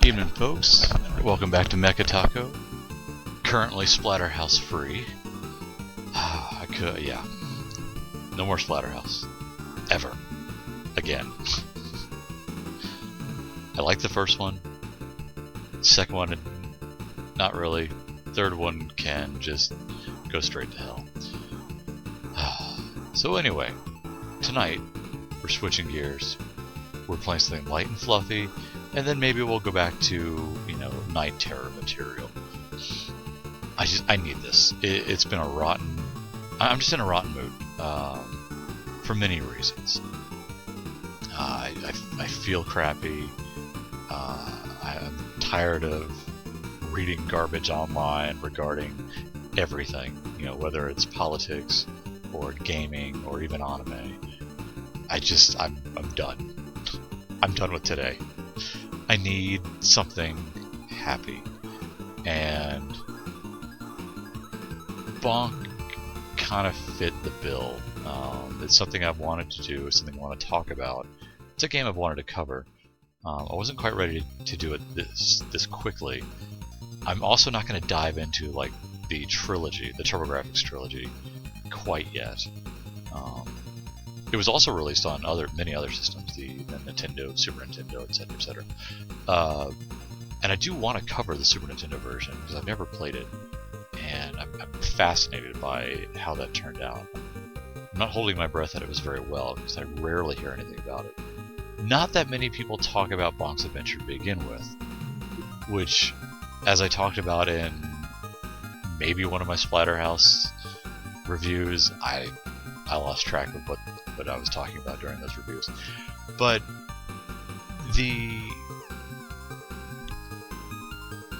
Evening, folks. Welcome back to Mecha Taco. Currently Splatterhouse free. Yeah. No more Splatterhouse. Ever. Again. I like the first one. Second one, not really. Third one can just go straight to hell. So anyway, tonight we're switching gears. We're playing something light and fluffy, and then maybe we'll go back to, Night Terror material. I need this. It's been a rotten... I'm just in a rotten mood. For many reasons. I feel crappy. I'm tired of reading garbage online regarding everything. Whether it's politics, or gaming, or even anime. I'm done. I'm done with today. I need something happy. And Bonk kind of fit the bill. It's something I've wanted to do, it's something I want to talk about. It's a game I've wanted to cover. I wasn't quite ready to do it this quickly. I'm also not going to dive into the trilogy, the TurboGrafx trilogy, quite yet. It was also released on many other systems, the Nintendo, Super Nintendo, etc., etc. And I do want to cover the Super Nintendo version because I've never played it, and I'm fascinated by how that turned out. I'm not holding my breath that it was very well because I rarely hear anything about it. Not that many people talk about Bonk's Adventure to begin with, which, as I talked about in maybe one of my Splatterhouse reviews, I lost track of what I was talking about during those reviews. But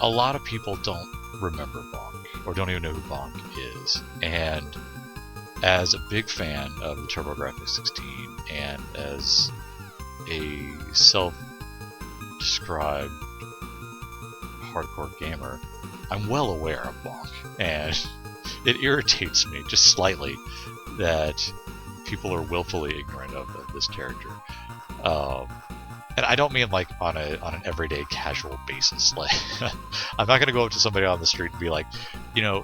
a lot of people don't remember Bonk, or don't even know who Bonk is. And as a big fan of the TurboGrafx 16, and as a self-described hardcore gamer, I'm well aware of Bonk, and it irritates me just slightly that people are willfully ignorant of this character. And I don't mean on an everyday casual basis. I'm not gonna go up to somebody on the street and be like,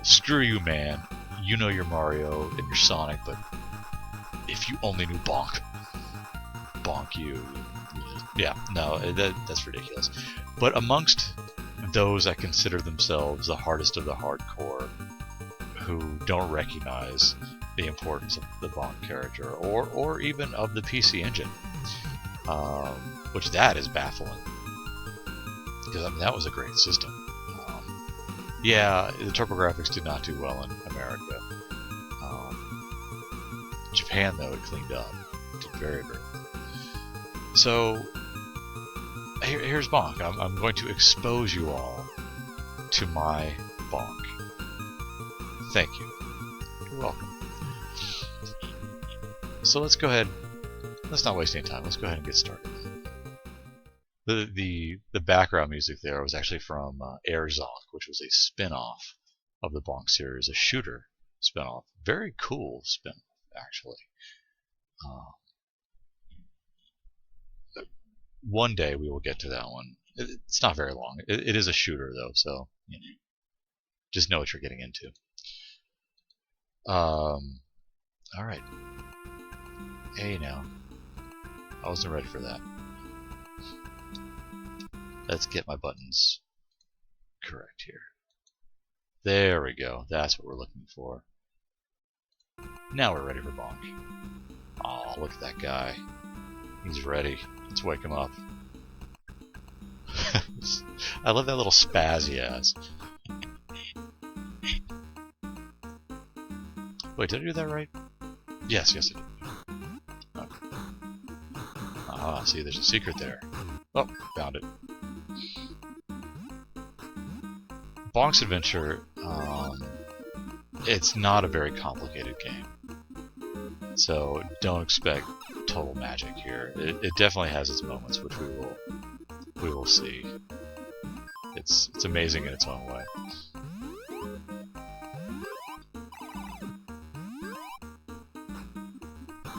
screw you, man. You know your Mario and your Sonic, but if you only knew Bonk, you. Yeah, no, that's ridiculous. But amongst those that consider themselves the hardest of the hardcore, who don't recognize the importance of the Bonk character, or even of the PC-Genjin, which that is baffling, because that was a great system. Yeah, the TurboGrafx did not do well in America. Japan, though, it cleaned up. It did very, very well. So here's Bonk. I'm going to expose you all to my Bonk. Thank you. You're welcome. So let's go ahead. Let's not waste any time. Let's go ahead and get started. The background music there was actually from Air Zonk, which was a spin-off of the Bonk series, a shooter spin-off. Very cool spin-off, actually. One day we will get to that one. It's not very long. It is a shooter, though, so just know what you're getting into. Alright. Hey now. I wasn't ready for that. Let's get my buttons correct here. There we go. That's what we're looking for. Now we're ready for Bonk. Aw, look at that guy. He's ready. Let's wake him up. I love that little spaz he has. Wait, did I do that right? Yes, I did. Okay. Ah, see, there's a secret there. Oh, found it. Bonk's Adventure, it's not a very complicated game. So don't expect total magic here. It definitely has its moments, which we will see. It's amazing in its own way.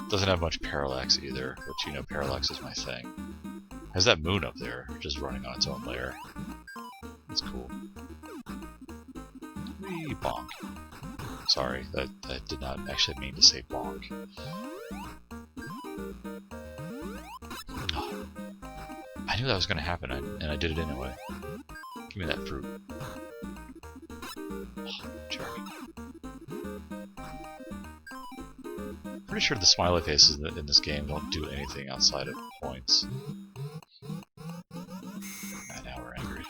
Doesn't have much parallax either, which, parallax is my thing. Has that moon up there, just running on its own layer. That's cool. Wee bonk. Sorry, that did not actually mean to say bonk. Oh, I knew that was going to happen, and I did it anyway. Give me that fruit. Oh, jerk. Pretty sure the smiley faces in this game don't do anything outside of points. And now we're angry.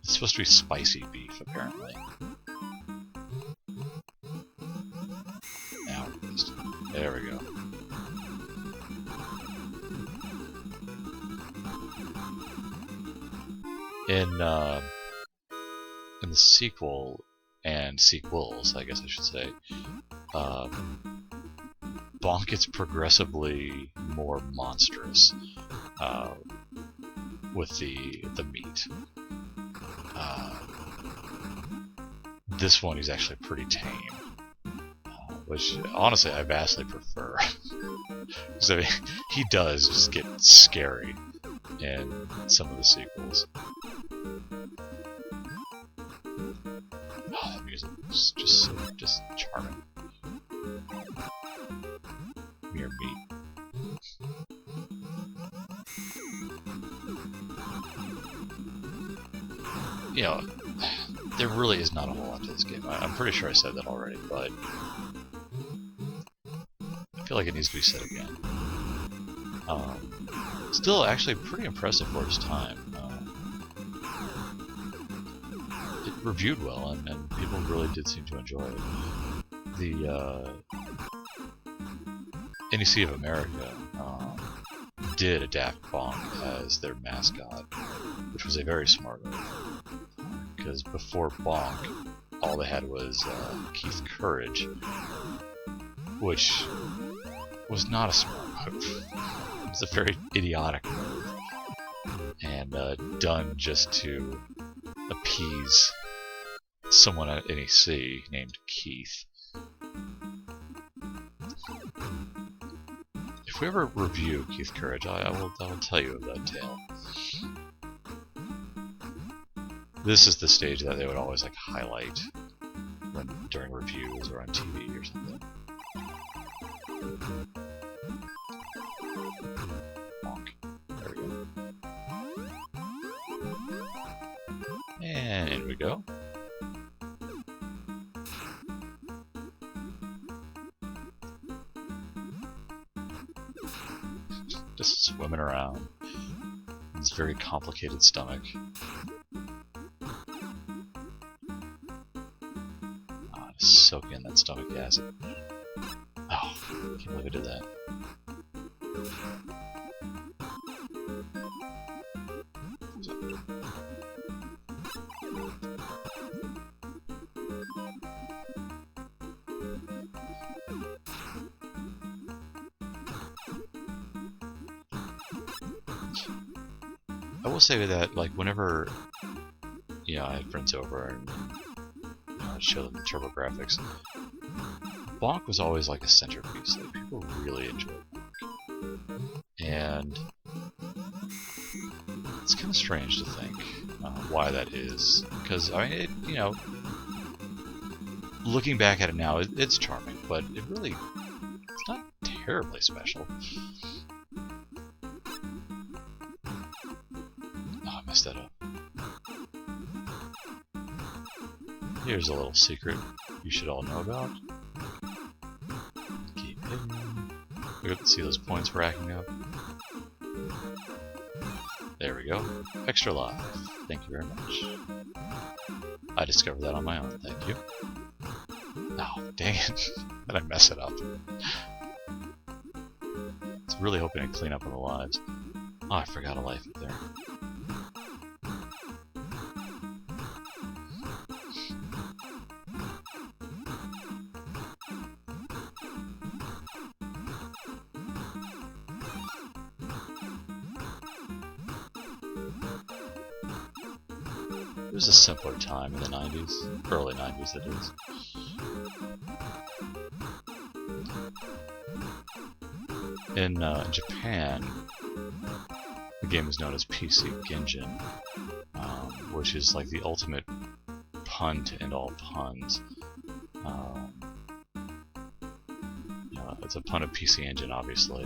It's supposed to be spicy beef, apparently. Now, there we go. In the sequel, and sequels, I guess I should say, Bonk gets progressively more monstrous with the meat. This one he's actually pretty tame, which honestly I vastly prefer. So he does just get scary in some of the sequels. Oh, that music is just charming. Mere meat. You know, there really is not a whole lot to this game. I'm pretty sure I said that already, but I feel like it needs to be said again. Still, actually, pretty impressive for its time. It reviewed well, and people really did seem to enjoy it. The NEC of America did adapt Bonk as their mascot, which was a very smart move. Because before Bonk, all they had was Keith Courage, which was not a smart move. It was a very idiotic move, and done just to appease someone at NEC named Keith. If we ever review Keith Courage, I will tell you of that tale. This is the stage that they would always like highlight during reviews or on TV or something. Bonk. There we go. And in we go. Just swimming around. This very complicated stomach. Soak in that stomach acid. Oh, I can't believe I did that. I will say that, like, whenever, you know, I had friends over and I'd show them the TurboGrafx, Bonk was always like a centerpiece. Like, people really enjoyed Bonk. And it's kind of strange to think why that is. Because, I mean, you know, looking back at it now, it's charming, but it's not terribly special. Oh, I messed that up. Here's a little secret you should all know about. Keep hitting. We have to see those points racking up. There we go. Extra life. Thank you very much. I discovered that on my own. Thank you. Oh, dang it. Did I mess it up? I was really hoping to clean up on the lives. Oh, I forgot a life up there. It was a simpler time in the 90s. Early 90s, that is. In Japan, the game is known as PC-Genjin, which is like the ultimate pun to end all puns. It's a pun of PC Engine, obviously.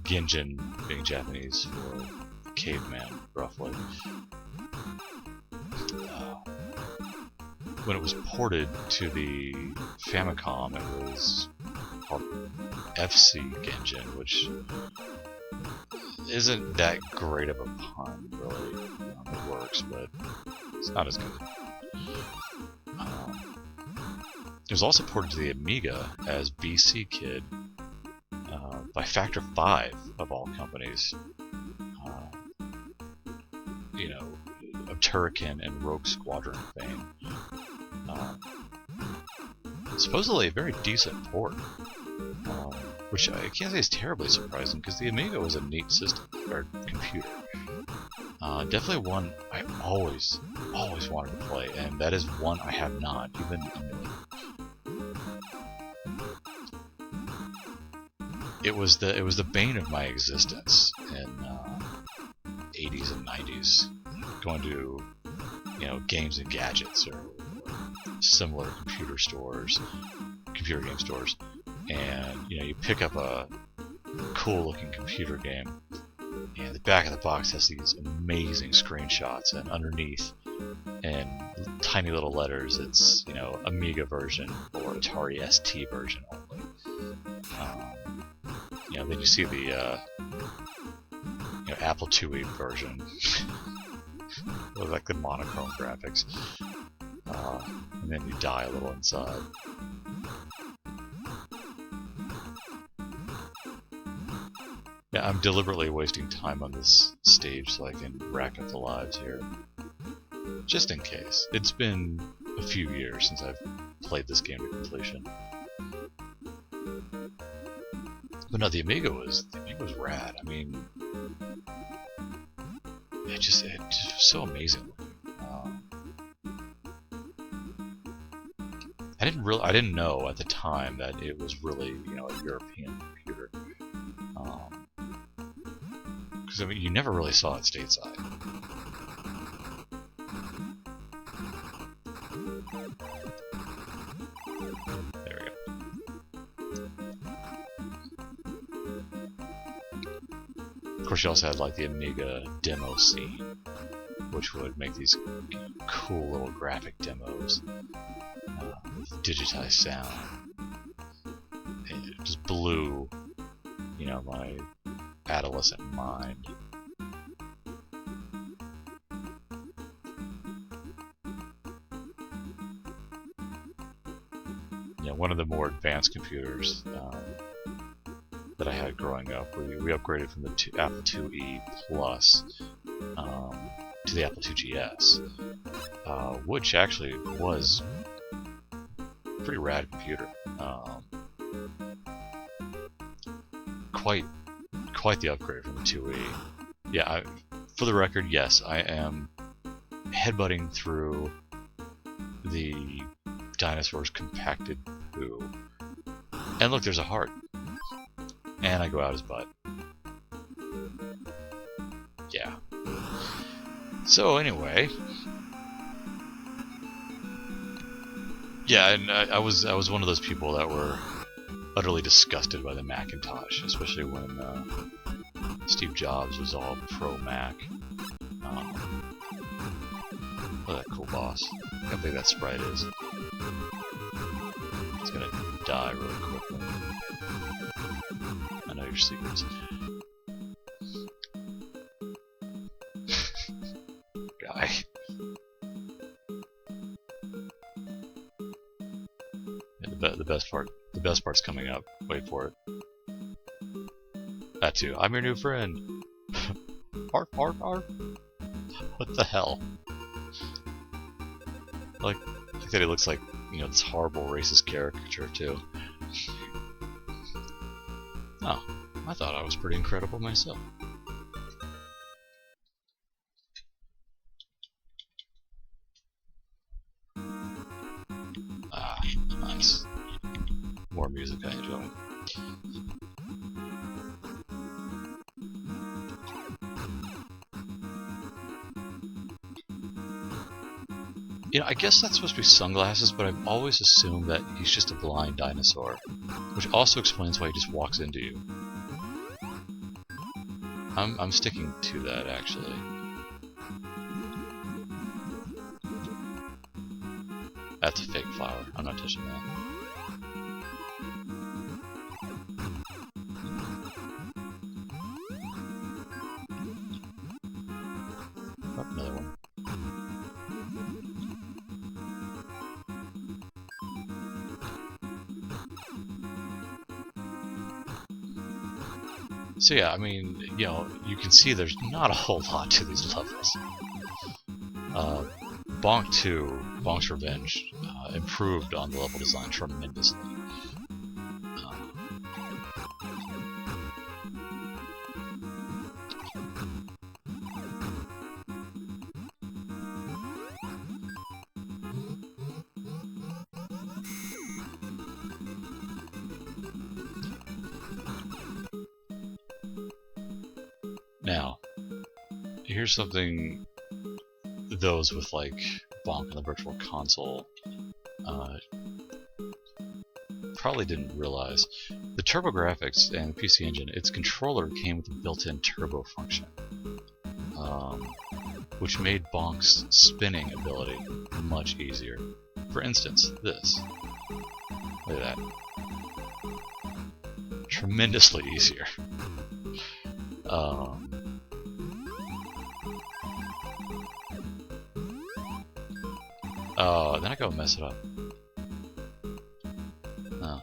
Genjin being Japanese for caveman, roughly. When it was ported to the Famicom, it was called FC-Genjin, which isn't that great of a pun, really. It works, but it's not as good. It was also ported to the Amiga as BC Kid by Factor 5 of all companies. You know, of Turrican and Rogue Squadron fame. Supposedly a very decent port, which I can't say is terribly surprising because the Amiga was a neat system or computer. Definitely one I always wanted to play, and that is one I have not even emulated. It was the bane of my existence in 80s and 90s, going to games and gadgets or similar computer game stores, and you pick up a cool looking computer game, and the back of the box has these amazing screenshots, and underneath in tiny little letters it's Amiga version or Atari ST version only. Then you see the Apple IIe version with like the monochrome graphics, and then you die a little inside. Yeah, I'm deliberately wasting time on this stage so I can rack up the lives here, just in case. It's been a few years since I've played this game to completion. But no, the Amiga was rad. I mean, it just was so amazing. I didn't know at the time that it was really a European computer, because I mean you never really saw it stateside. There we go. Of course, you also had like the Amiga demo scene, which would make these cool little graphic demos with digitized sound. It just blew, my adolescent mind. One of the more advanced computers that I had growing up, we upgraded from the Apple IIe Plus to the Apple II GS, which actually was a pretty rad computer. Quite the upgrade from the IIe. Yeah, for the record, yes, I am headbutting through the dinosaur's compacted poo. And look, there's a heart. And I go out his butt. Yeah. So anyway, yeah, and I was one of those people that were utterly disgusted by the Macintosh, especially when Steve Jobs was all pro Mac. Look at that cool boss. How big that sprite is. It's gonna die really quickly. I know your secrets. Guy. Yeah, the best part's coming up. Wait for it. That too. I'm your new friend. Arf, arf, arf. What the hell? Like that he looks like, this horrible racist caricature too. Oh, I thought I was pretty incredible myself. Ah, nice. More music I enjoy. You know, I guess that's supposed to be sunglasses, but I've always assumed that he's just a blind dinosaur, which also explains why he just walks into you. I'm sticking to that, actually. That's a fake flower. I'm not touching that. Oh, another one. So yeah, I mean, you know, you can see there's not a whole lot to these levels. Bonk 2, Bonk's Revenge, improved on the level design tremendously. Now, here's something those with like Bonk on the Virtual Console probably didn't realize. The TurboGrafx and PC-Genjin, its controller came with a built-in turbo function, which made Bonk's spinning ability much easier. For instance, this. Look at that. Tremendously easier. Oh, then I go mess it up. Oh.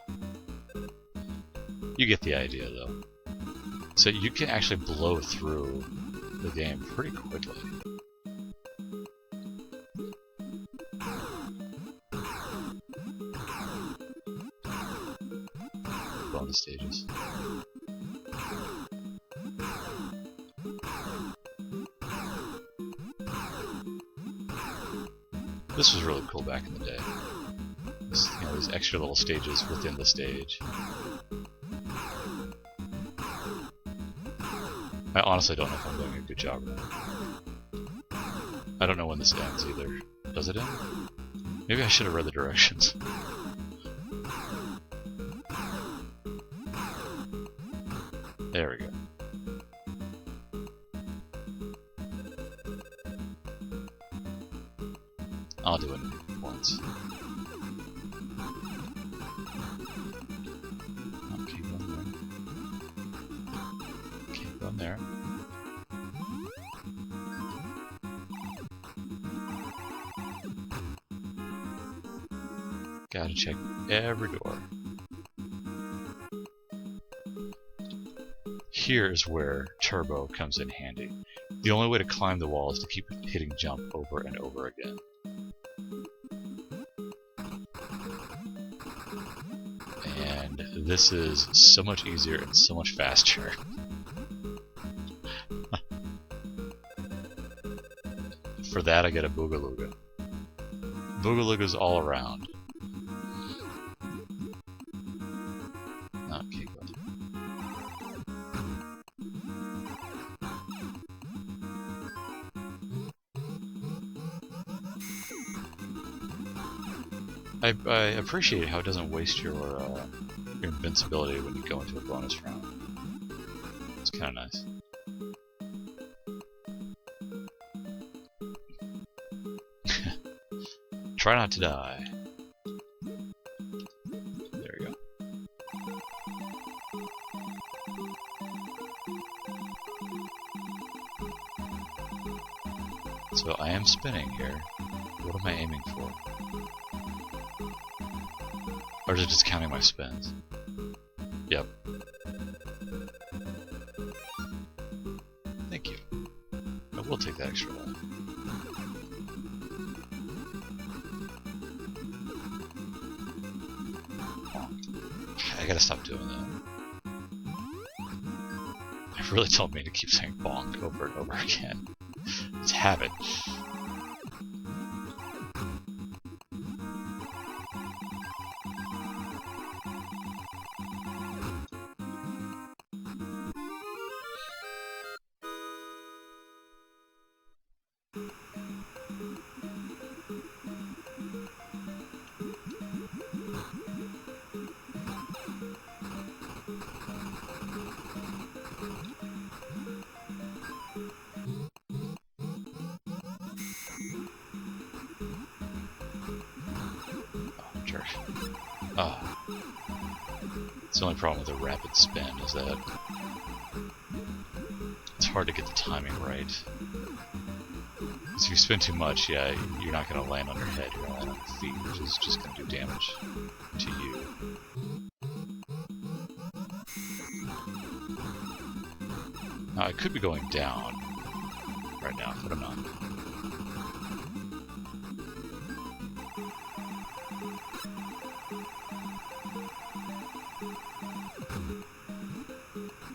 You get the idea, though. So you can actually blow through the game pretty quickly. Bonus stages. This was really cool back in the day. This, you know, these extra little stages within the stage. I honestly don't know if I'm doing a good job of that. I don't know when this ends either. Does it end? Maybe I should have read the directions. There we go. I'll do it once. Oh, keep going there. Keep going there. Gotta check every door. Here's where Turbo comes in handy. The only way to climb the wall is to keep hitting jump over and over again. And this is so much easier and so much faster. For that I get a Booga Looga. Booga Loogas all around. Okay, good. I appreciate how it doesn't waste your invincibility when you go into a bonus round. It's kind of nice. Try not to die. There we go. So I am spinning here. What am I aiming for? Or is it just counting my spins? Yep. Thank you. I will take that extra one. I gotta stop doing that. I really don't mean to keep saying bonk over and over again. It's habit. sure. It's the only problem with a rapid spin is that it's hard to get the timing right. Because if you spin too much, yeah, you're not going to land on your head, you're going to land on your feet, which is just going to do damage to you. Now, I could be going down right now, but I'm not.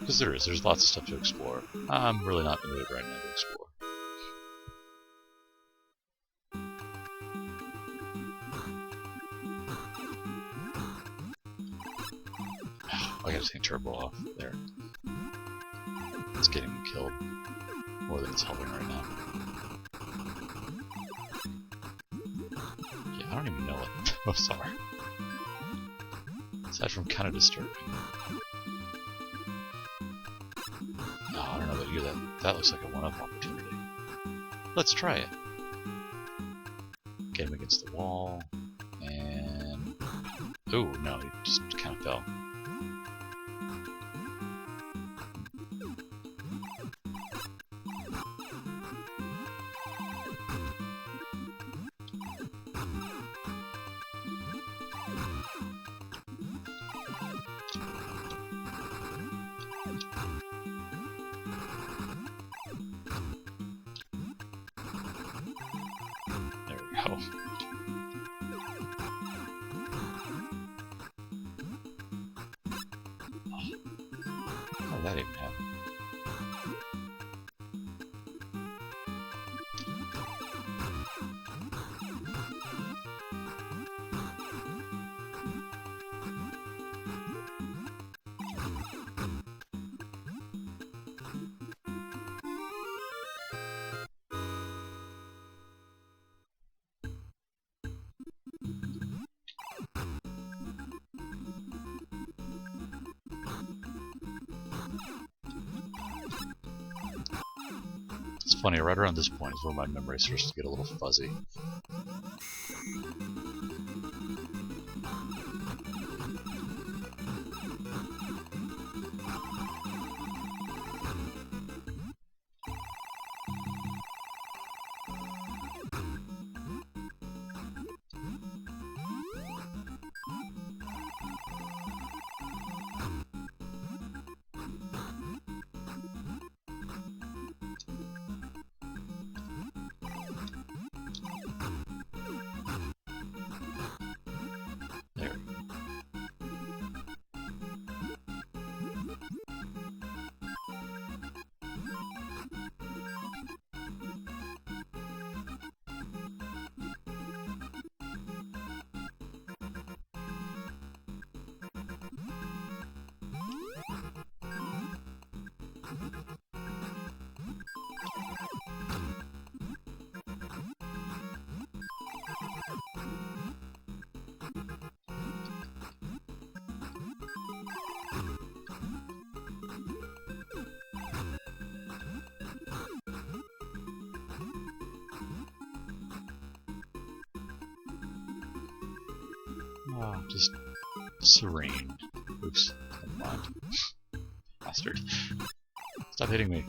Because there's lots of stuff to explore. I'm really not in the mood right now to explore. I gotta take turbo off there. It's getting killed more than it's helping right now. Yeah, I don't even know what those are. Aside from kind of disturbing. Oh, I don't know about you, that looks like a one-up opportunity. Let's try it. Get him against the wall, and... oh, no, he just kind of fell. Oh. How did that even happen? It's funny, right around this point is where my memory starts to get a little fuzzy. Oh, just serene. Oops, never mind. Bastard. Stop hitting me.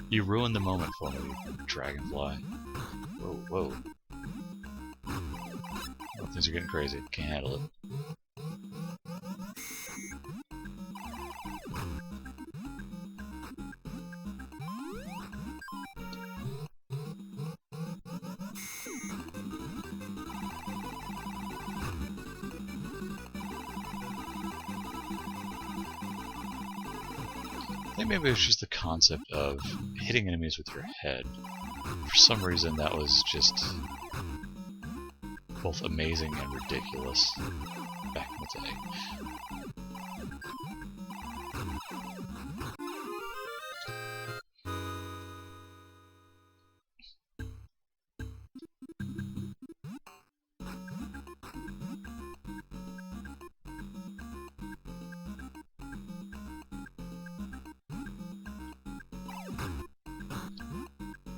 You ruined the moment for me, dragonfly. Whoa, whoa. Oh, things are getting crazy. Can't handle it. I think maybe it's just the concept of hitting enemies with your head. For some reason that was just both amazing and ridiculous back in the day.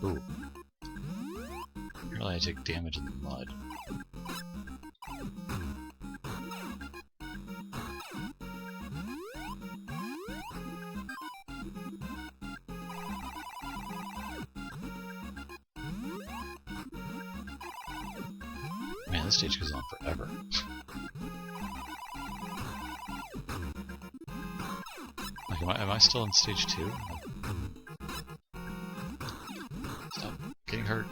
Ooh. Apparently I take damage in the mud. this stage goes on forever. Like, am I still in stage 2? Stop getting hurt.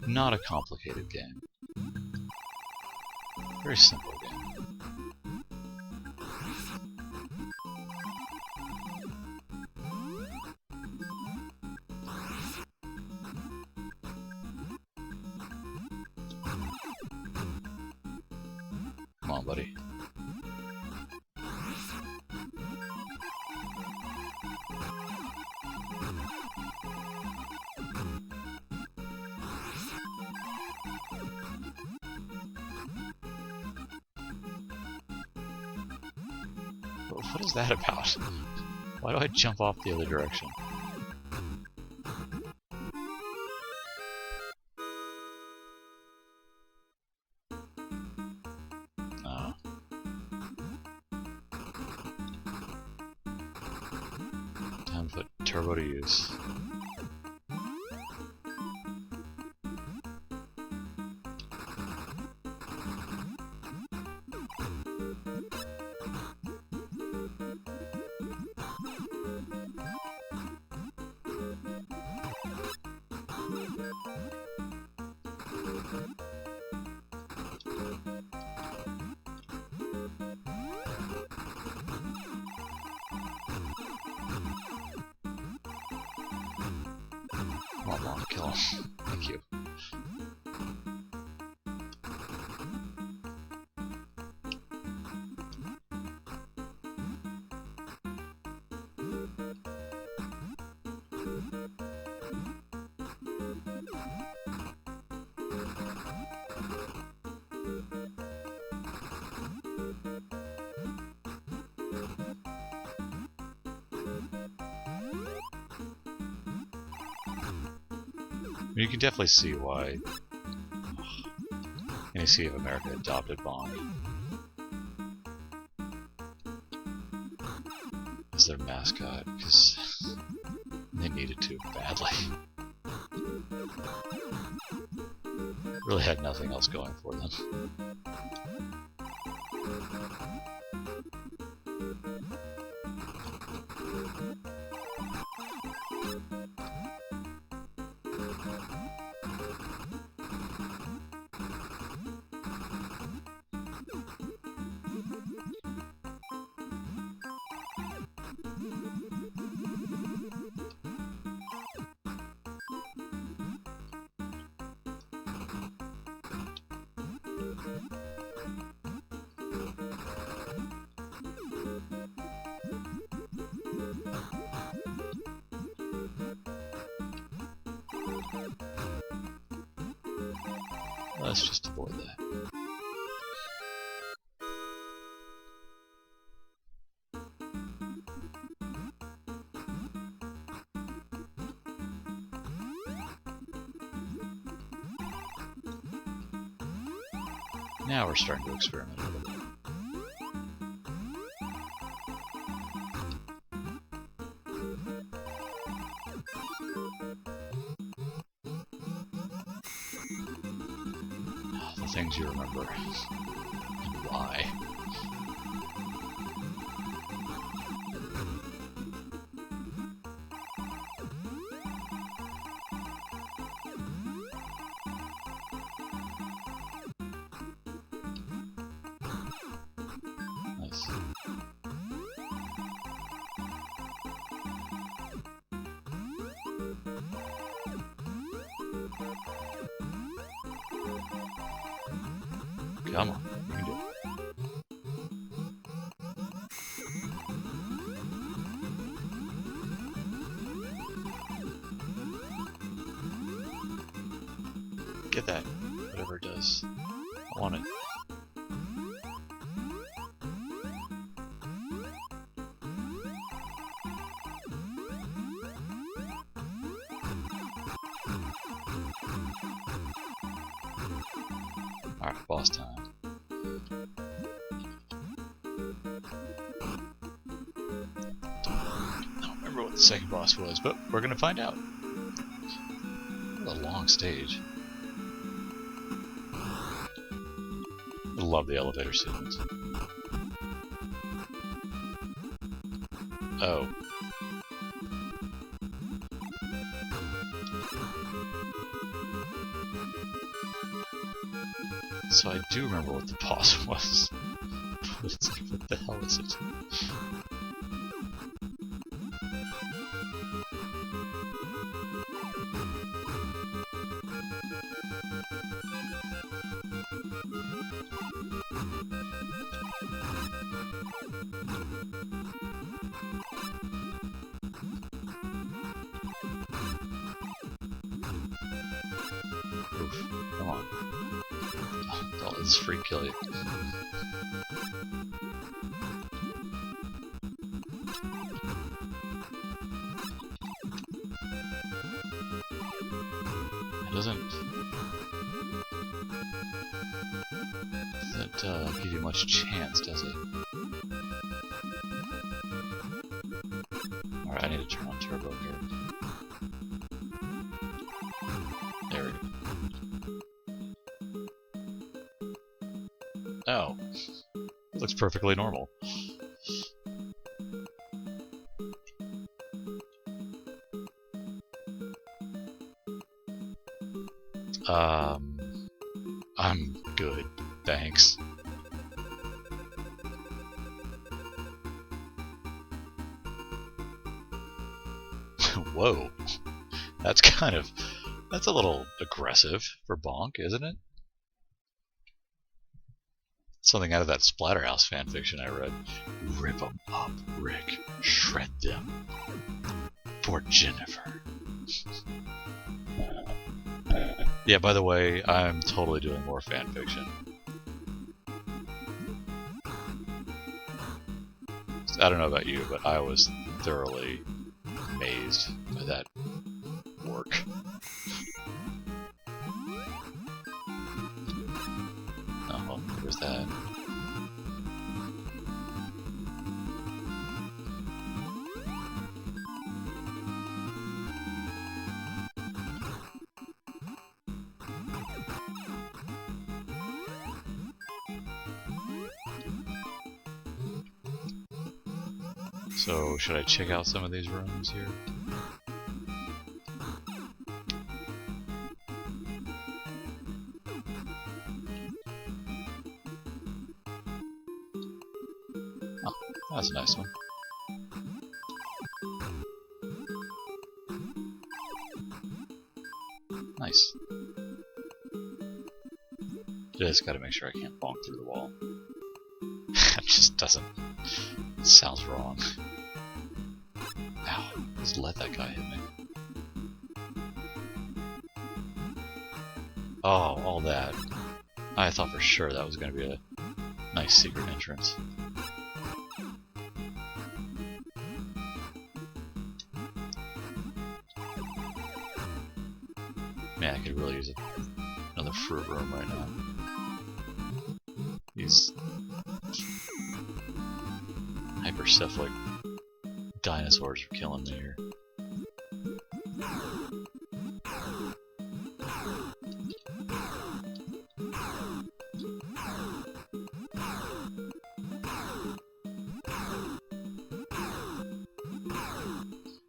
Not a complicated game. Very simple game. Come on, buddy. What is that about? Why do I jump off the other direction? Oh. Time to put turbo to use. I want to kill him. Thank you. You can definitely see why NEC of America adopted Bonk as their mascot, because they needed to badly. Really had nothing else going for them. Let's just avoid that. Now we're starting to experiment a little bit. The things you remember and why. Nice. Come on, you can do it. Get that, whatever it does. I want it. Boss time. I don't remember what the second boss was, but we're gonna find out. What a long stage. I love the elevator sequence. Oh. So I do remember what the boss was. But it's like, what the hell is it? Oof, come on. Don't let this freak kill you. It doesn't give you much chance, does it? Alright, I need to turn on turbo here. There we go. Oh. It looks perfectly normal. I'm good, thanks. Whoa. That's a little aggressive for Bonk, isn't it? Something out of that Splatterhouse fanfiction I read. Rip 'em up, Rick. Shred them. For Jennifer. Yeah, by the way, I'm totally doing more fanfiction. I don't know about you, but I was thoroughly amazed by that work. Oh, there's that. So, should I check out some of these rooms here? Oh, that's a nice one. Nice. Just gotta make sure I can't bonk through the wall. That just doesn't... It sounds wrong. Ow, just let that guy hit me. Oh, all that. I thought for sure that was going to be a nice secret entrance. Man, I could really use another fruit room right now. These hypercephalic dinosaurs are killing me here.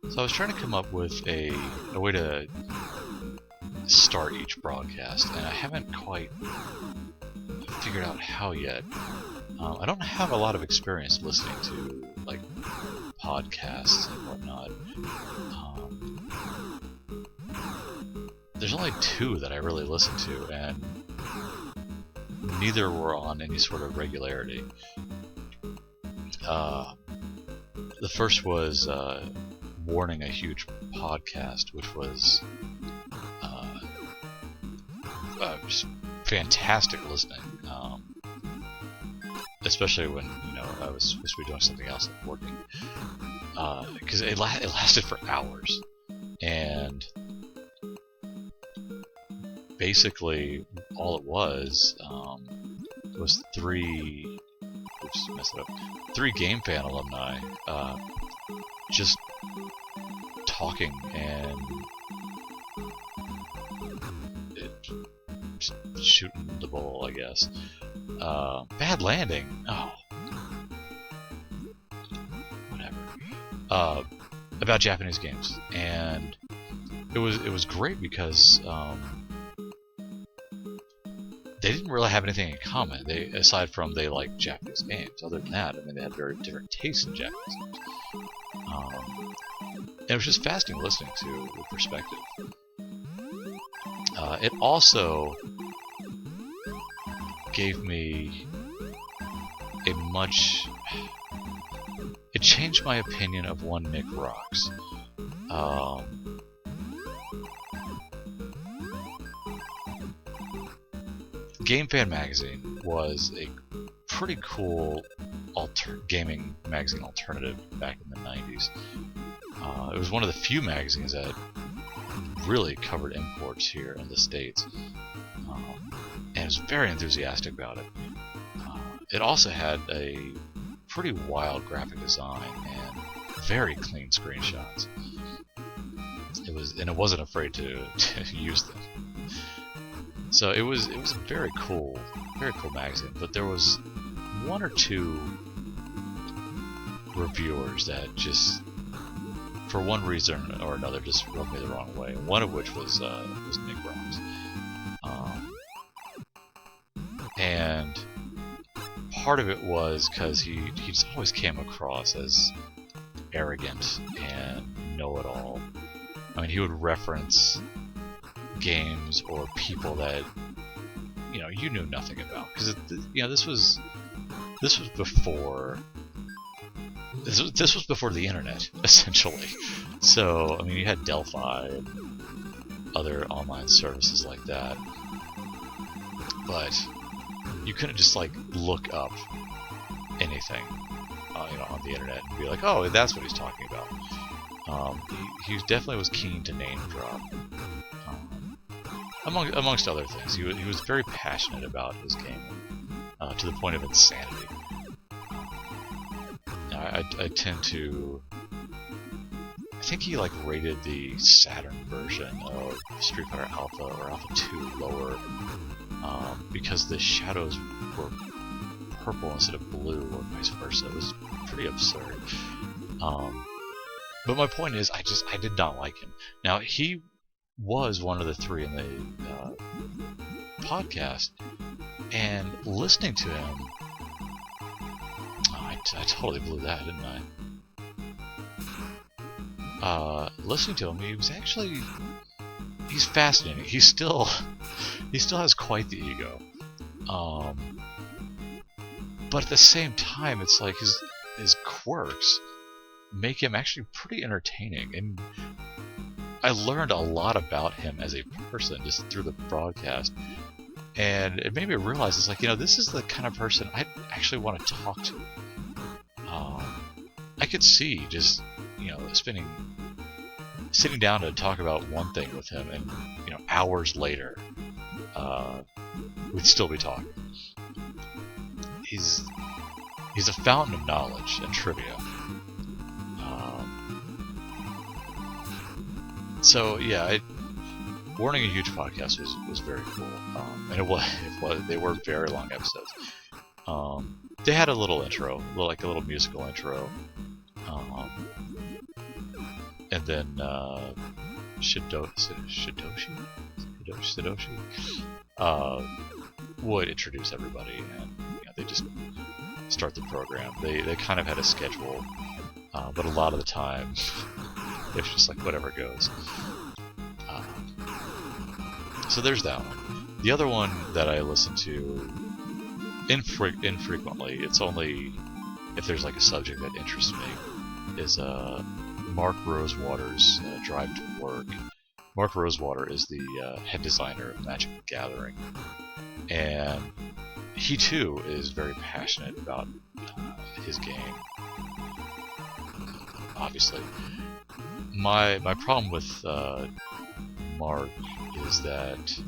So I was trying to come up with a way to start each broadcast, and I haven't quite figured out how yet. I don't have a lot of experience listening to like podcasts and whatnot. There's only two that I really listen to, and neither were on any sort of regularity. The first was Warning, a Huge Podcast, which was just fantastic listening. Especially when, you know, I was supposed to be doing something else like working. Because it lasted for hours. And basically all it was 3. Oops, messed it up. 3 Game Fan alumni just talking and shooting the bull, I guess. Bad landing. Oh, whatever. About Japanese games, and it was great because they didn't really have anything in common. Aside from they liked Japanese games. Other than that, I mean, they had very different tastes in Japanese games. And it was just fascinating listening to the perspective. It also gave me a much... It changed my opinion of one Nick Rocks. Game Fan magazine was a pretty cool gaming magazine alternative back in the 90s. It was one of the few magazines that really covered imports here in the States, and was very enthusiastic about it. It also had a pretty wild graphic design and very clean screenshots. It wasn't afraid to use them. So it was a very cool magazine. But there was 1 or 2 reviewers that just, for one reason or another, just rubbed me the wrong way. One of which was Nick Rocks, and part of it was because he just always came across as arrogant and know-it-all. I mean, he would reference games or people that you knew nothing about, because this was before the internet, essentially. So I mean, you had Delphi and other online services like that, but you couldn't just like look up anything on the internet and be like, oh, that's what he's talking about. He definitely was keen to name drop, amongst other things. He was very passionate about his game, to the point of insanity. I tend to... I think he like rated the Saturn version of Street Fighter Alpha or Alpha 2 lower, because the shadows were purple instead of blue, or vice versa. It was pretty absurd. But my point is, I did not like him. Now, he was one of the 3 in the podcast, and listening to him, I totally blew that, didn't I? Listening to him, he's fascinating. He still has quite the ego. But at the same time, it's like his quirks make him actually pretty entertaining, and I learned a lot about him as a person just through the broadcast, and it made me realize, it's like, this is the kind of person I actually want to talk to. I could see just, sitting down to talk about one thing with him, and hours later, we'd still be talking. He's a fountain of knowledge and trivia. So yeah, Warning a Huge podcast was very cool, and they were very long episodes. They had a little intro, like a little musical intro, and then Shidoshi would introduce everybody, and they just start the program. They kind of had a schedule, but a lot of the time it's just like whatever goes. So there's that one. The other one that I listen to infrequently, it's only if there's like a subject that interests me, is Mark Rosewater's Drive to Work. Mark Rosewater is the head designer of Magic the Gathering, and he too is very passionate about his game. Obviously, my problem with Mark is that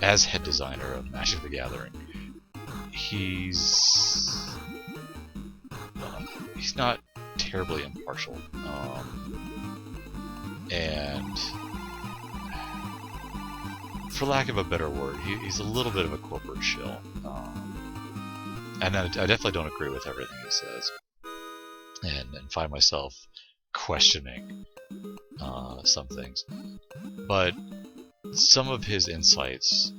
as head designer of Magic the Gathering, he's not terribly impartial, and for lack of a better word, he's a little bit of a corporate shill, and I definitely don't agree with everything he says, and find myself questioning some things, but some of his insights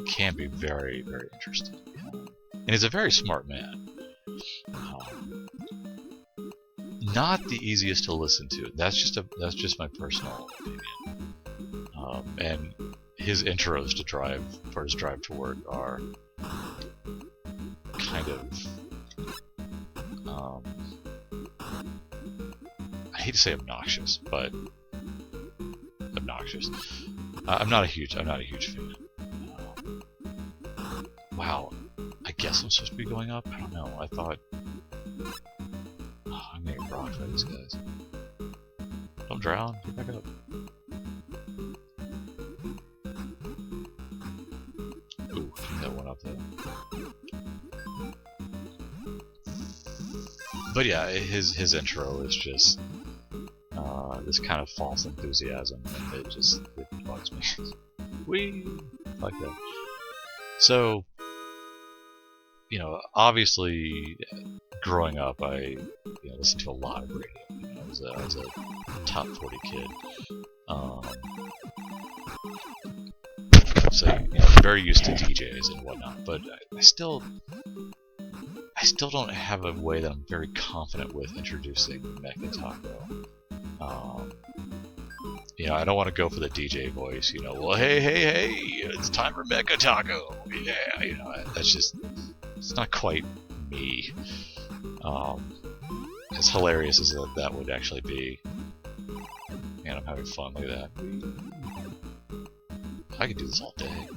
can be very, very interesting, and he's a very smart man. Not the easiest to listen to. That's just my personal opinion. And his intros for his drive to work are kind of I hate to say obnoxious, but obnoxious. I'm not a huge fan. Wow, I guess I'm supposed to be going up? I don't know. I thought I'm gonna get rocked by these guys. Don't drown, get back up. Ooh, that one up there. But yeah, his intro is just this kind of false enthusiasm, and it bugs me. Whee! Like that. So, obviously, growing up, I listened to a lot of radio. I was a top 40 kid. So, very used to DJs and whatnot, but I still don't have a way that I'm very confident with introducing Mecha Taco. I don't want to go for the DJ voice, well, hey, it's time for Mecha Taco. Yeah, it's not quite me. As hilarious as that would actually be. Man, I'm having fun, look at that. I could do this all day.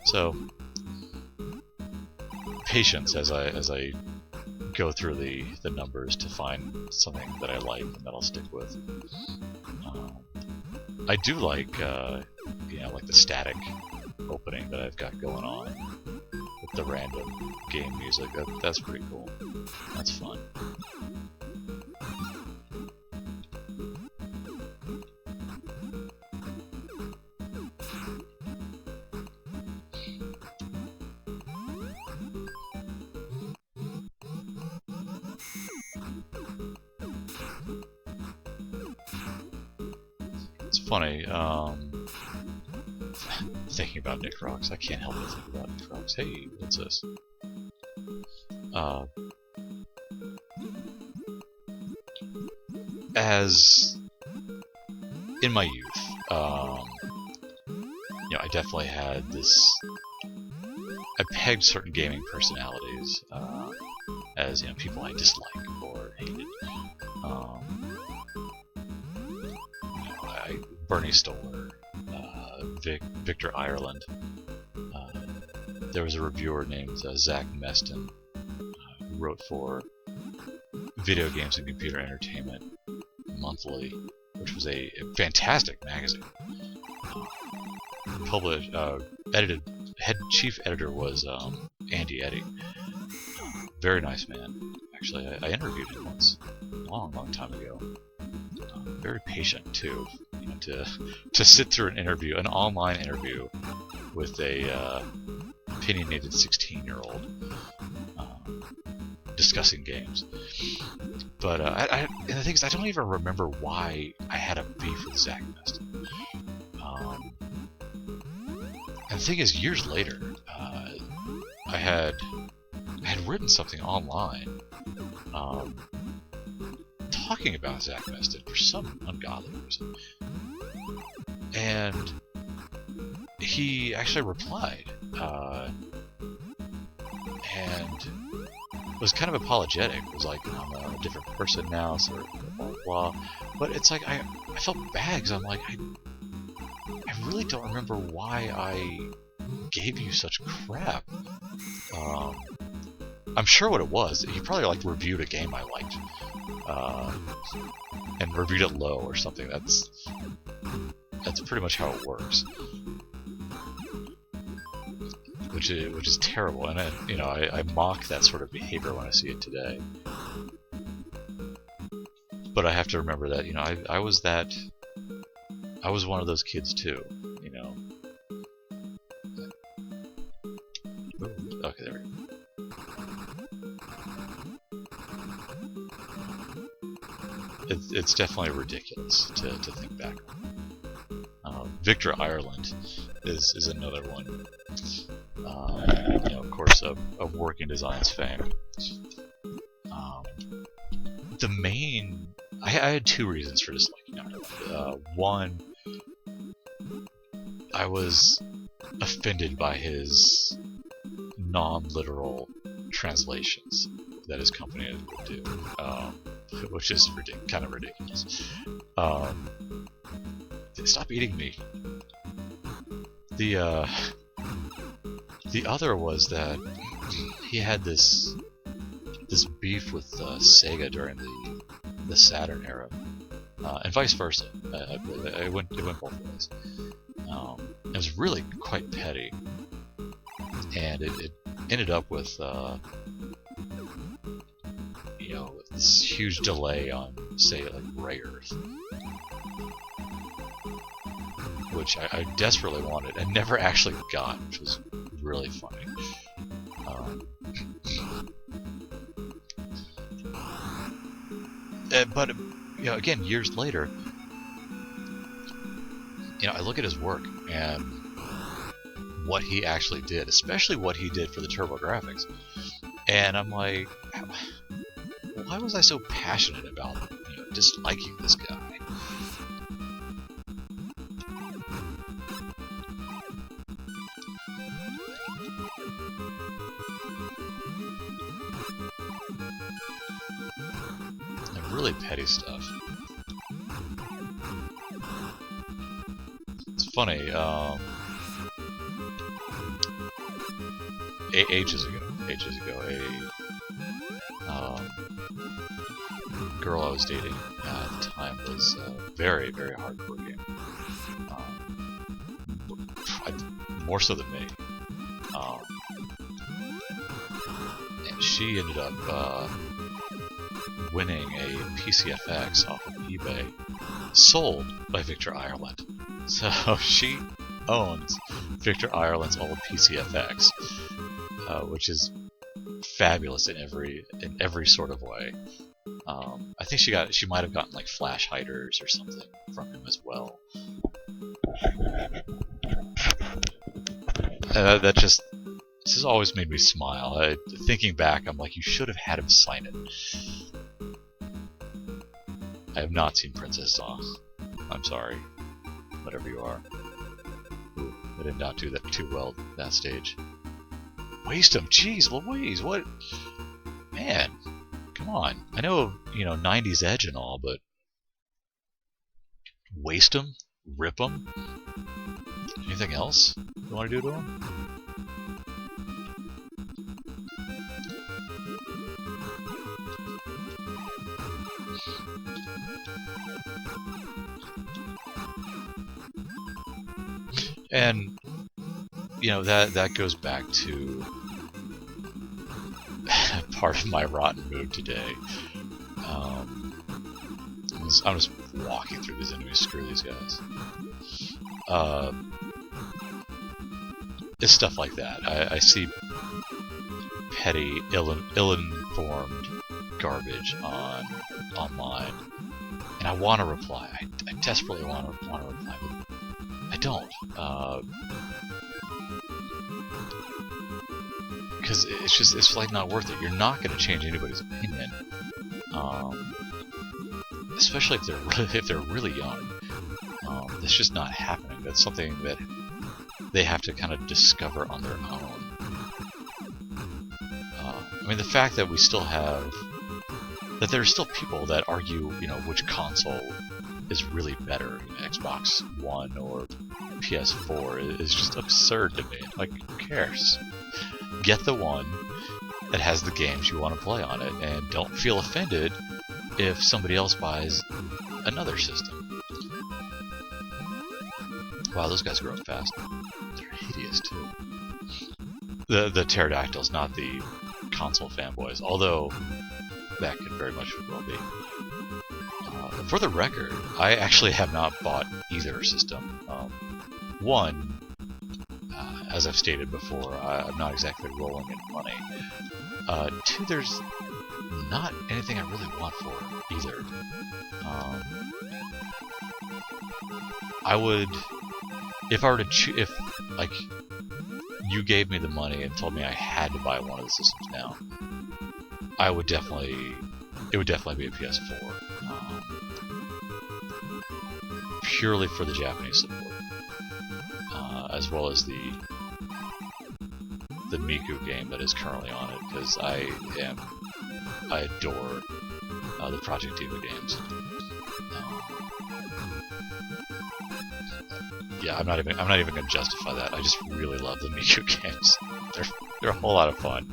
So, patience as I go through the numbers to find something that I like and that I'll stick with. I do like like the static opening that I've got going on with the random game music. That's pretty cool. That's fun. It's funny, thinking about Nick Rocks, I can't help but think about Nick Rocks. Hey, what's this? As in my youth, I definitely had this. I pegged certain gaming personalities as people I dislike or hated. Bernie Stoller, Victor Ireland. There was a reviewer named Zach Meston who wrote for Video Games and Computer Entertainment Monthly, which was a fantastic magazine. Published, edited. Chief editor was Andy Eddy. Very nice man. Actually, I interviewed him once, a long time ago. Very patient too. To sit through an online interview with a opinionated 16-year-old discussing games. But and the thing is, I don't even remember why I had a beef with Zach Meston. And the thing is, years later, I had written something online talking about Zach Meston for some ungodly reason. And he actually replied, and was kind of apologetic. It was like, I'm a different person now, so blah, blah, blah. But it's like, I felt bad, because I'm like, I really don't remember why I gave you such crap. I'm sure what it was. He probably like reviewed a game I liked, and reviewed it low or something. That's pretty much how it works. Which is terrible, and I mock that sort of behavior when I see it today. But I have to remember that I was one of those kids too. Ooh, okay, there we go. It's definitely ridiculous to think back on. Victor Ireland is another one. Of course, of Working Designs fame. The main... I had two reasons for disliking him. One, I was offended by his non-literal translations that his company would do, which is kind of ridiculous. Stop eating me. The other was that he had this beef with Sega during the Saturn era, and vice versa. I believe it went both ways. It was really quite petty, and it ended up with this huge delay on, say, like Ray Earth, which I desperately wanted and never actually got, which was really funny. But again, years later, I look at his work and what he actually did, especially what he did for the TurboGrafx, and I'm like, why was I so passionate about disliking this guy? And really petty stuff. It's funny, ages ago, a girl I was dating at the time was a very, very hardcore game. More so than me. And she ended up winning a PC-FX off of eBay, sold by Victor Ireland. So she owns Victor Ireland's old PC-FX, which is fabulous in every sort of way. I think she might have gotten like flash hiders or something from him as well. This has always made me smile. Thinking back, I'm like, you should have had him sign it. I have not seen Princess Song. I'm sorry, whatever you are. Ooh, I did not do that too well at that stage. Waste him, jeez Louise, what? Man, come on. I know, 90s edge and all, but waste him? Rip him? Anything else you want to do to him? And that goes back to part of my rotten mood today. I'm just walking through these enemies. Screw these guys. It's stuff like that. I see petty, ill-informed garbage online, and I want to reply. I desperately want to reply, but I don't. Because it's like not worth it. You're not going to change anybody's opinion, especially if they're really young. That's just not happening. That's something that they have to kind of discover on their own. I mean, the fact that there are still people that argue, which console is really better, Xbox One or PS4, is just absurd to me. Like, who cares? Get the one, that has the games you want to play on it, and don't feel offended if somebody else buys another system. Wow, those guys grow up fast. They're hideous too. The pterodactyls, not the console fanboys, although that could very much well be. For the record, I actually have not bought either system. One, as I've stated before, I'm not exactly rolling in money. Two, there's not anything I really want for it either. I would, if I were to if like you gave me the money and told me I had to buy one of the systems now, I would definitely, it would definitely be a PS4, purely for the Japanese support, as well as the Miku game that is currently on it, because I adore the Project Diva games. Yeah, I'm not even going to justify that. I just really love the Miku games. They're a whole lot of fun.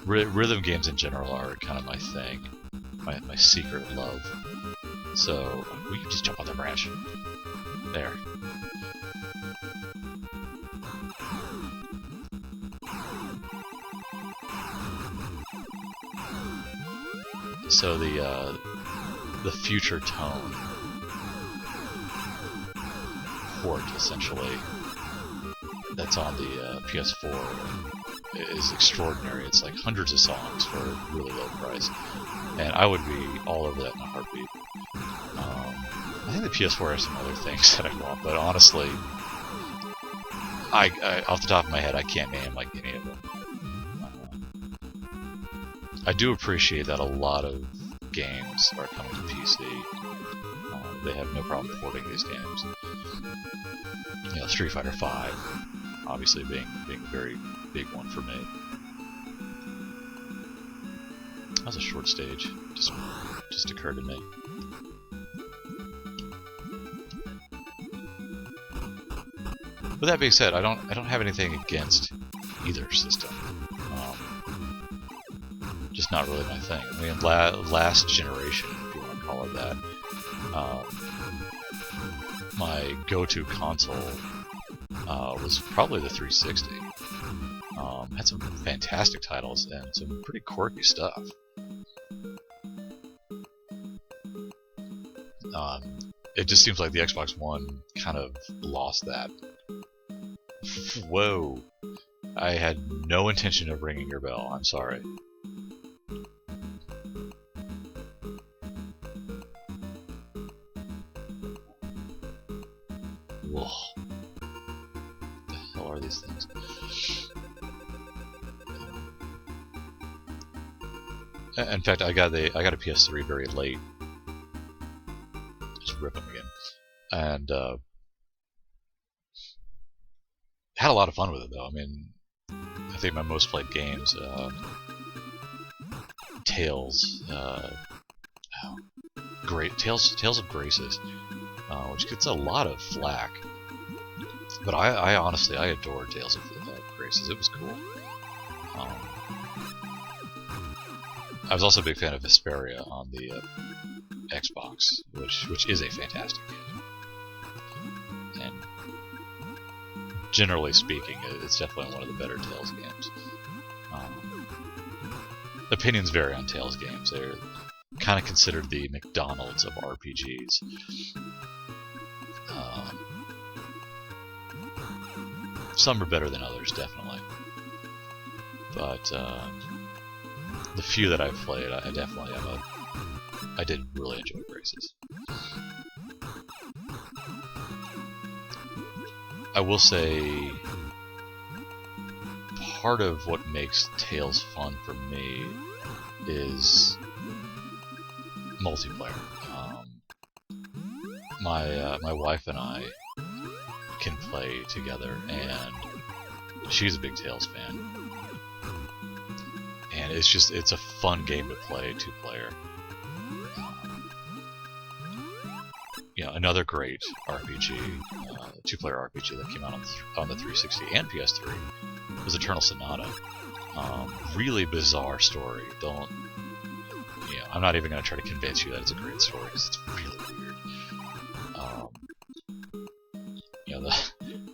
Rhythm games in general are kind of my thing, my secret love. So we can just jump on the branch. There. So the future tone port, essentially, that's on the PS4 is extraordinary. It's like hundreds of songs for a really low price, and I would be all over that in a heartbeat. I think the PS4 has some other things that I want, but honestly, I off the top of my head, I can't name like any of them. I do appreciate that a lot of games are coming to PC. They have no problem porting these games. You know, Street Fighter V, obviously being a very big one for me. That was a short stage. Just occurred to me. With that being said, I don't have anything against either system. Just not really my thing. I mean, last generation, if you want to call it that, my go-to console was probably the 360. Had some fantastic titles and some pretty quirky stuff. It just seems like the Xbox One kind of lost that. Whoa! I had no intention of ringing your bell. I'm sorry. Whoa. What the hell are these things? In fact, I got a PS3 very late. Just rip them again. And had a lot of fun with it, though. I mean, I think my most played games, Tales, Tales of Graces, which gets a lot of flack. But I honestly, I adore Tales of Graces. It was cool. I was also a big fan of Vesperia on the Xbox, which is a fantastic game. And generally speaking, it's definitely one of the better Tales games. Opinions vary on Tales games. They're kind of considered the McDonald's of RPGs. Some are better than others, definitely. But the few that I've played, I definitely have I did really enjoy Graces. I will say, part of what makes Tales fun for me is multiplayer. My wife and I can play together, and she's a big Tales fan. And it's a fun game to play, two-player. You know, another great RPG, two-player RPG that came out on the 360 and PS3 was Eternal Sonata. Really bizarre story. I'm not even going to try to convince you that it's a great story, because it's really weird.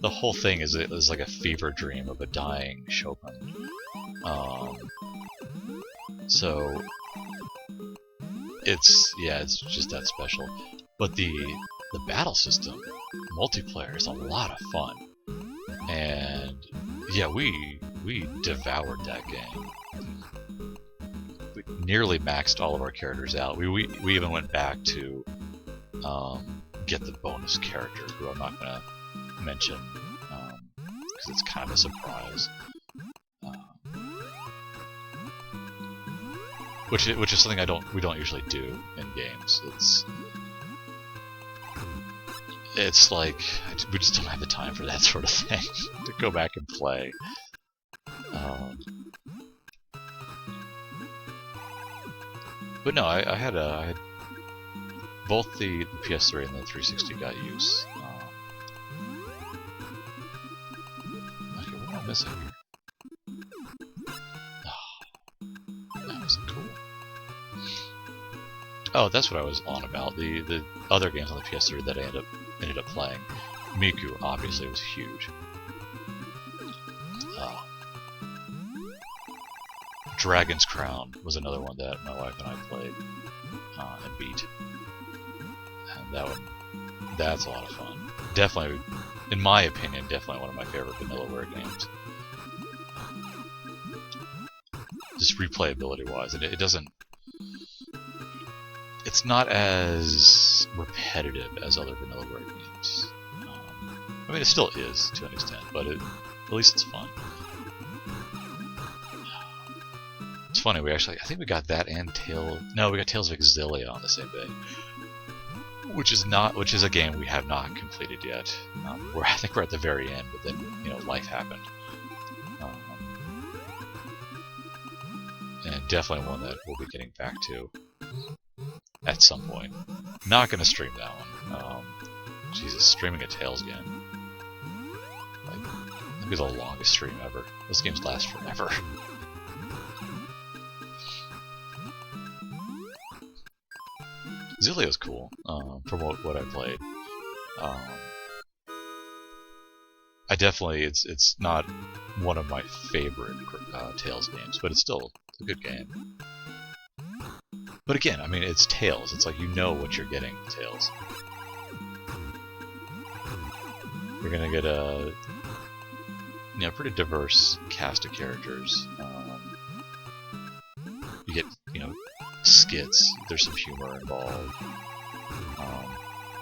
The whole thing is like a fever dream of a dying Chopin. So it's just that special. But the battle system, multiplayer, is a lot of fun. And yeah, we devoured that game. We nearly maxed all of our characters out. We even went back to get the bonus character, who I'm not gonna mention because it's kind of a surprise. Which is something we don't usually do in games. It's like we just don't have the time for that sort of thing to go back and play. But no, I had both the PS3 and the 360 got use. Okay, what am I missing here? That was cool. Oh, that's what I was on about. The other games on the PS3 that I ended up playing. Miku obviously was huge. Dragon's Crown was another one that my wife and I played and beat. And that's a lot of fun. Definitely, in my opinion, definitely one of my favorite Vanillaware games. Just replayability-wise, it doesn't. It's not as repetitive as other Vanillaware games. I mean, it still is to an extent, but at least it's fun. It's funny, I think we got that and we got Tales of Exilia on the same day, which is a game we have not completed yet. I think we're at the very end, but then life happened, and definitely one that we'll be getting back to at some point. Not gonna stream that one. Jesus, streaming a Tales game. That'd be the longest stream ever. Those games last forever. Xilia's cool, from what I played. I definitely, it's not one of my favorite Tales games, but it's still a good game. But again, I mean, it's Tales. It's like you know what you're getting with Tales. You're gonna get a pretty diverse cast of characters. You get skits. There's some humor involved,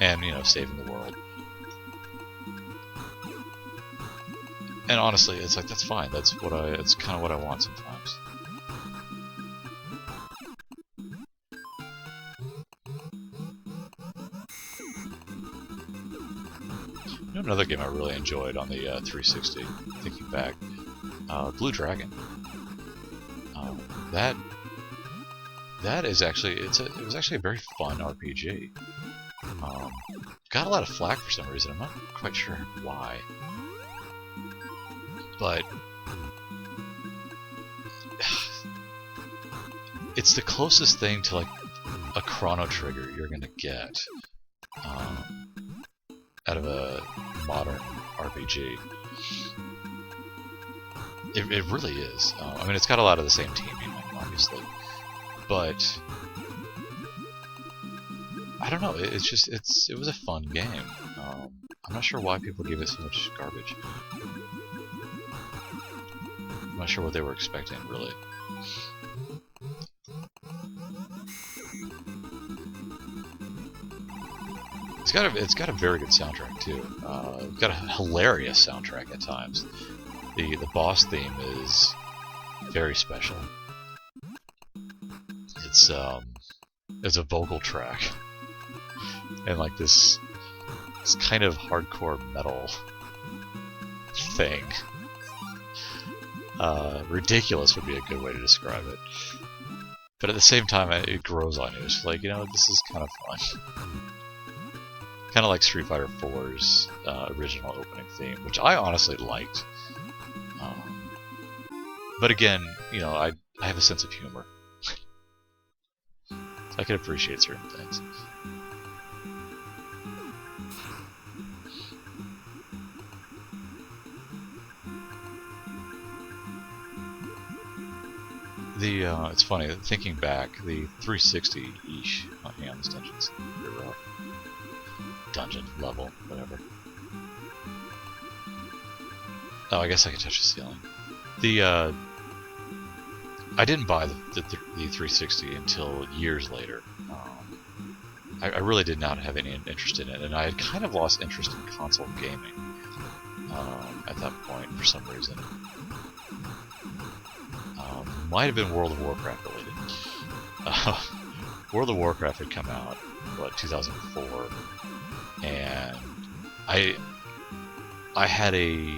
and saving the world. And honestly, it's like that's fine. It's kind of what I want sometimes. Another game I really enjoyed on the 360, thinking back, Blue Dragon. That is actually it was actually a very fun RPG. Got a lot of flack for some reason. I'm not quite sure why, but it's the closest thing to like a Chrono Trigger you're gonna get out of a modern RPG. It really is. I mean, it's got a lot of the same teaming, obviously, but I don't know. It was a fun game. I'm not sure why people gave it so much garbage. I'm not sure what they were expecting, really. It's got a very good soundtrack too. It's got a hilarious soundtrack at times. The boss theme is very special. It's a vocal track and like this kind of hardcore metal thing. Ridiculous would be a good way to describe it. But at the same time, it grows on you. It's like, this is kind of fun. Kind of like Street Fighter 4's original opening theme, which I honestly liked. But again, you know, I have a sense of humor. I can appreciate certain things. It's funny, thinking back, the 360-ish, hang on, this dungeon's pretty rough. Dungeon, level, whatever. Oh, I guess I can touch the ceiling. I didn't buy the 360 until years later. I really did not have any interest in it, and I had kind of lost interest in console gaming at that point for some reason. Might have been World of Warcraft related. World of Warcraft had come out, what, 2004, and I had a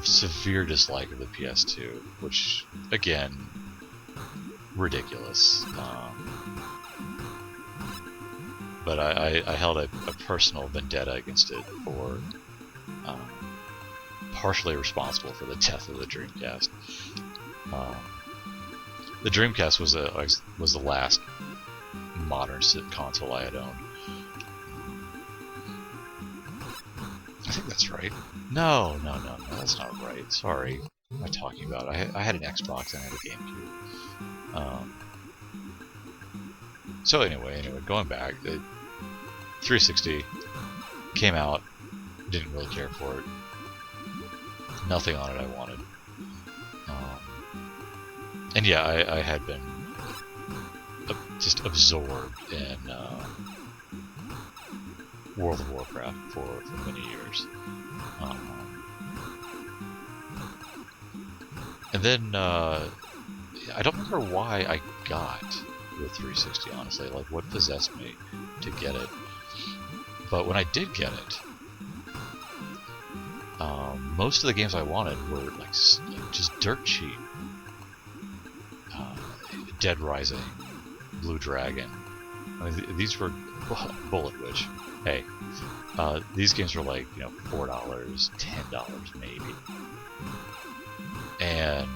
severe dislike of the PS2, which, again, ridiculous. But I held a personal vendetta against it for partially responsible for the death of the Dreamcast. The Dreamcast was the last modern console I had owned. I think that's right. No, that's not right. Sorry. What am I talking about? I had an Xbox and I had a GameCube. So anyway, going back, the 360 came out, didn't really care for it. Nothing on it I wanted. And yeah, I had been just absorbed in World of Warcraft for many years. And then, I don't remember why I got the 360, honestly. Like, what possessed me to get it. But when I did get it, most of the games I wanted were like just dirt cheap. Dead Rising, Blue Dragon. I mean, these were Bullet Witch. Hey, these games were like, you know, $4, $10 maybe. And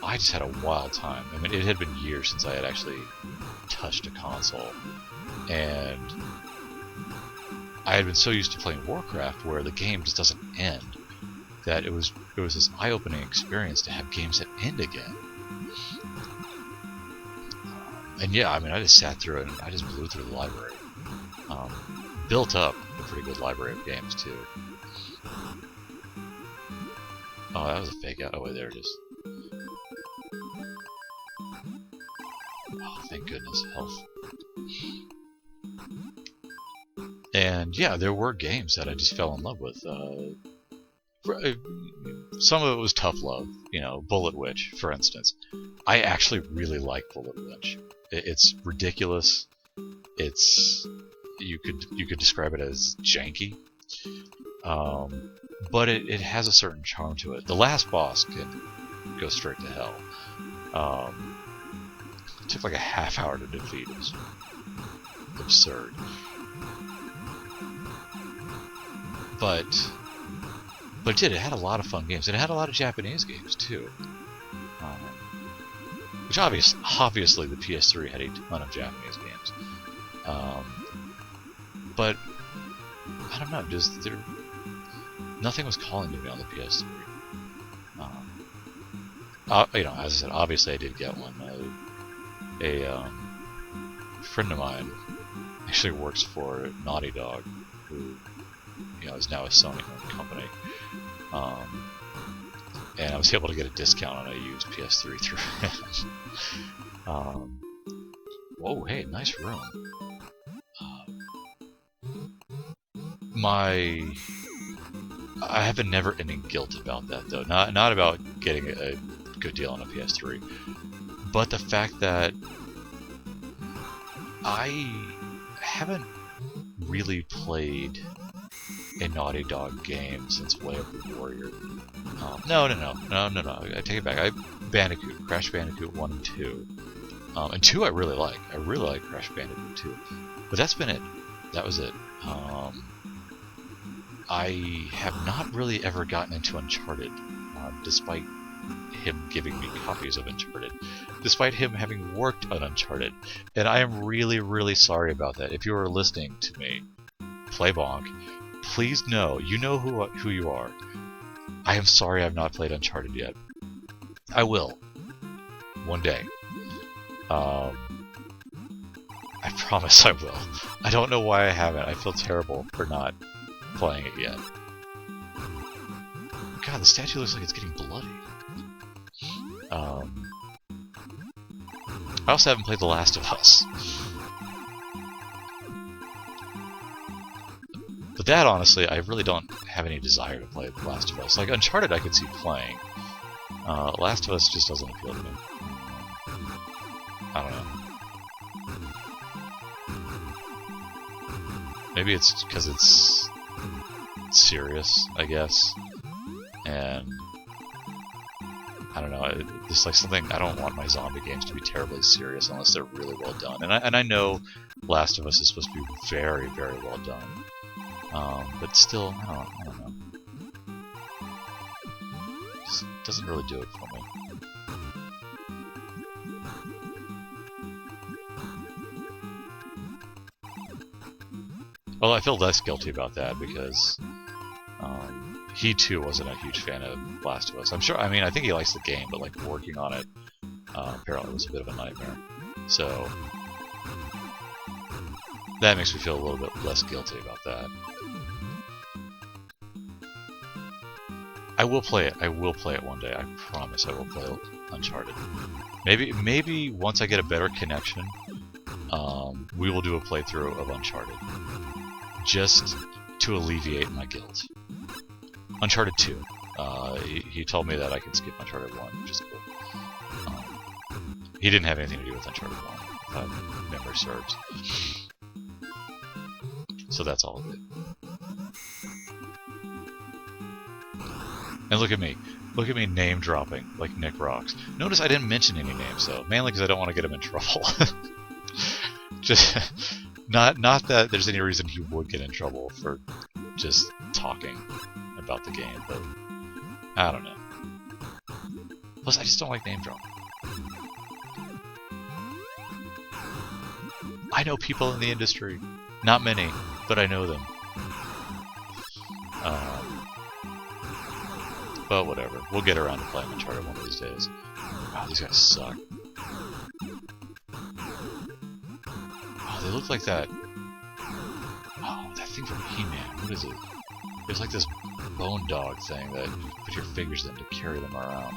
I just had a wild time. I mean, it had been years since I had actually touched a console, and I had been so used to playing Warcraft, where the game just doesn't end, that it was this eye-opening experience to have games that end again. And yeah, I mean, I just sat through it, and I just blew through the library. Built up a pretty good library of games too. Oh, that was a fake out. Oh wait, there it is. Oh, thank goodness, health. And yeah, there were games that I just fell in love with. Some of it was tough love, you know, Bullet Witch, for instance. I actually really like Bullet Witch. It's ridiculous. It's you could describe it as janky, but it has a certain charm to it. The last boss can go straight to hell. It took like a half hour to defeat. It was absurd. But it had a lot of fun games, and it had a lot of Japanese games too. Which obviously the PS3 had a ton of Japanese games. But I don't know, nothing was calling to me on the PS3. You know, as I said, obviously I did get one. A friend of mine actually works for Naughty Dog, who, you know, is now a Sony-owned company. And I was able to get a discount on a used PS3 through him. Whoa, hey, nice room. I have a never-ending guilt about that, though. Not about getting a good deal on a PS3, but the fact that I haven't really played a Naughty Dog game since Way of the Warrior. No, I take it back. Crash Bandicoot 1 and 2. And 2 I really like. I really like Crash Bandicoot 2. But that's been it. That was it. I have not really ever gotten into Uncharted despite him giving me copies of Uncharted, despite him having worked on Uncharted, and I am really, really sorry about that. If you are listening to me, play Bonk, please know, you know who you are. I am sorry I've not played Uncharted yet. I will. One day. I promise I will. I don't know why I haven't. I feel terrible for not playing it yet. God, the statue looks like it's getting bloody. I also haven't played The Last of Us. But that, honestly, I really don't have any desire to play The Last of Us. Like, Uncharted I could see playing. Last of Us just doesn't appeal to me. I don't know. Maybe it's because it's serious, I guess. And I don't know, it's like something, I don't want my zombie games to be terribly serious unless they're really well done. And I know Last of Us is supposed to be very, very well done. But still, I don't know. Just doesn't really do it for me. Well, I feel less guilty about that because he too wasn't a huge fan of Last of Us. I'm sure, I mean, I think he likes the game, but like working on it apparently was a bit of a nightmare. So that makes me feel a little bit less guilty about that. I will play it. I will play it one day. I promise I will play Uncharted. Maybe once I get a better connection, we will do a playthrough of Uncharted. Just to alleviate my guilt. Uncharted 2. He told me that I can skip Uncharted 1, which is cool. He didn't have anything to do with Uncharted 1, if memory serves. So that's all of it. And look at me. Look at me name dropping like Nick Rocks. Notice I didn't mention any names though, mainly because I don't want to get him in trouble. Just not that there's any reason he would get in trouble for just talking about the game, but I don't know. Plus, I just don't like name dropping. I know people in the industry. Not many, but I know them. But whatever. We'll get around to playing Uncharted one of these days. Wow, these guys suck. Oh, they look like that. Oh, that thing from He-Man. What is it? There's like this bone dog thing that you put your fingers in to carry them around.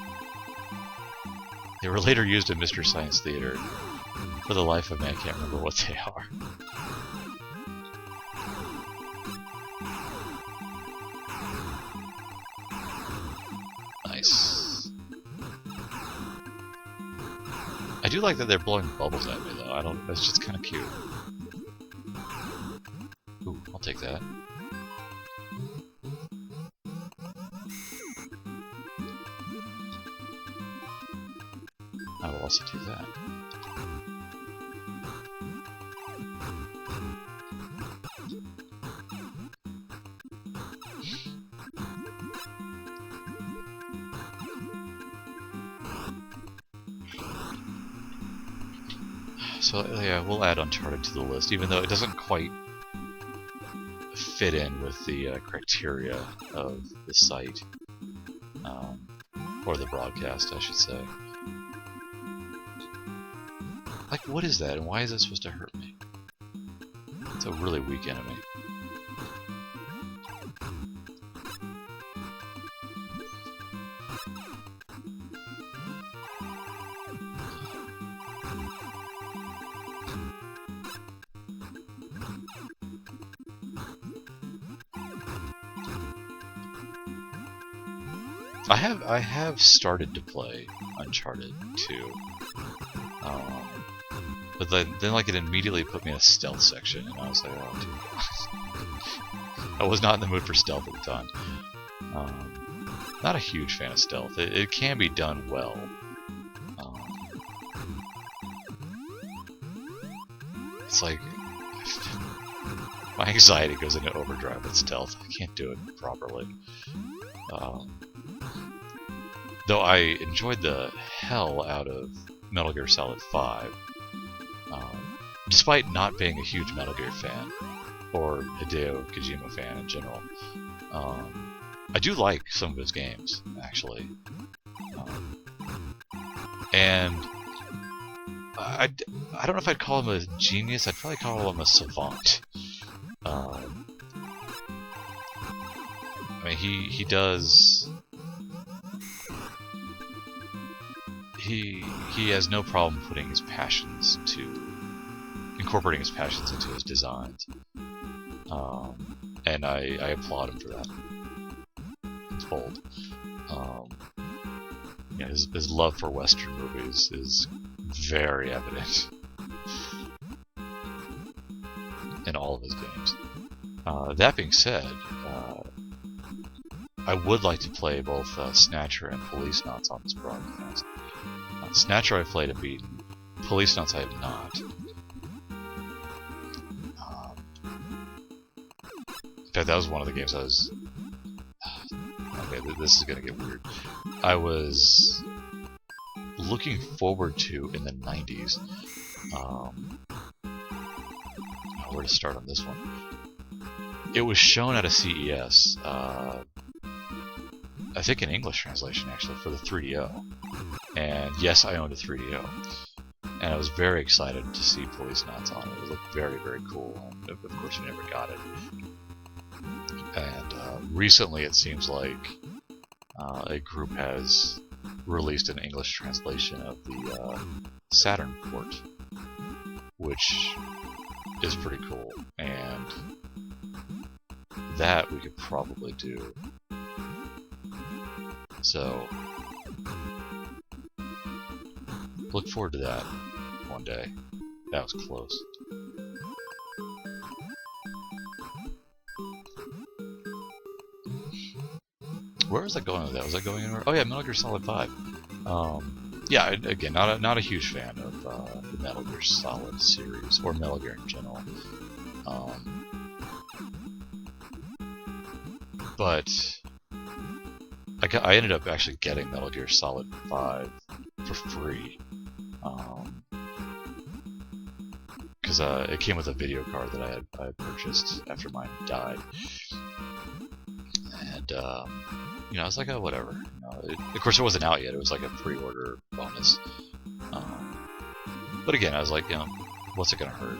They were later used in Mystery Science Theater. For the life of me, I can't remember what they are. Nice. I do like that they're blowing bubbles at me, though. That's just kind of cute. Ooh, I'll take that. I will also do that. So yeah, we'll add Uncharted to the list, even though it doesn't quite fit in with the criteria of the site, or the broadcast, I should say. Like, what is that, and why is it supposed to hurt me? It's a really weak enemy. I have started to play Uncharted 2, but then like it immediately put me in a stealth section, and I was like, oh, dude. I was not in the mood for stealth at the time. Not a huge fan of stealth. It can be done well. It's like my anxiety goes into overdrive with stealth. I can't do it properly. Though I enjoyed the hell out of Metal Gear Solid 5, despite not being a huge Metal Gear fan, or Hideo Kojima fan in general. I do like some of his games, actually. And I don't know if I'd call him a genius, I'd probably call him a savant. I mean, he does... He has no problem putting his passions incorporating his passions into his designs. And I applaud him for that. It's bold. Yeah, his love for Western movies is very evident in all of his games. That being said, I would like to play both Snatcher and Police Knots on this broadcast. Snatcher I've played and beaten. Police Knots I have not. In fact, that was one of the games I was... Okay, this is gonna get weird. I was looking forward to in the 90s. Where to start on this one? It was shown at a CES. I think an English translation, actually, for the 3DO. And yes, I owned a 3DO. And I was very excited to see Police Knots on it. It looked very, very cool. And of course, you never got it. And recently, it seems like a group has released an English translation of the Saturn port, which is pretty cool. And that we could probably do. So, look forward to that one day. That was close. Where was I going with that? Was I going anywhere? Oh yeah, Metal Gear Solid 5. Yeah, again, not a huge fan of the Metal Gear Solid series, or Metal Gear in general. But I ended up actually getting Metal Gear Solid 5 for free. Because it came with a video card that I had purchased after mine died. And, you know, I was like, oh, whatever. You know, of course, it wasn't out yet. It was like a pre-order bonus. But again, I was like, you know, what's it gonna hurt?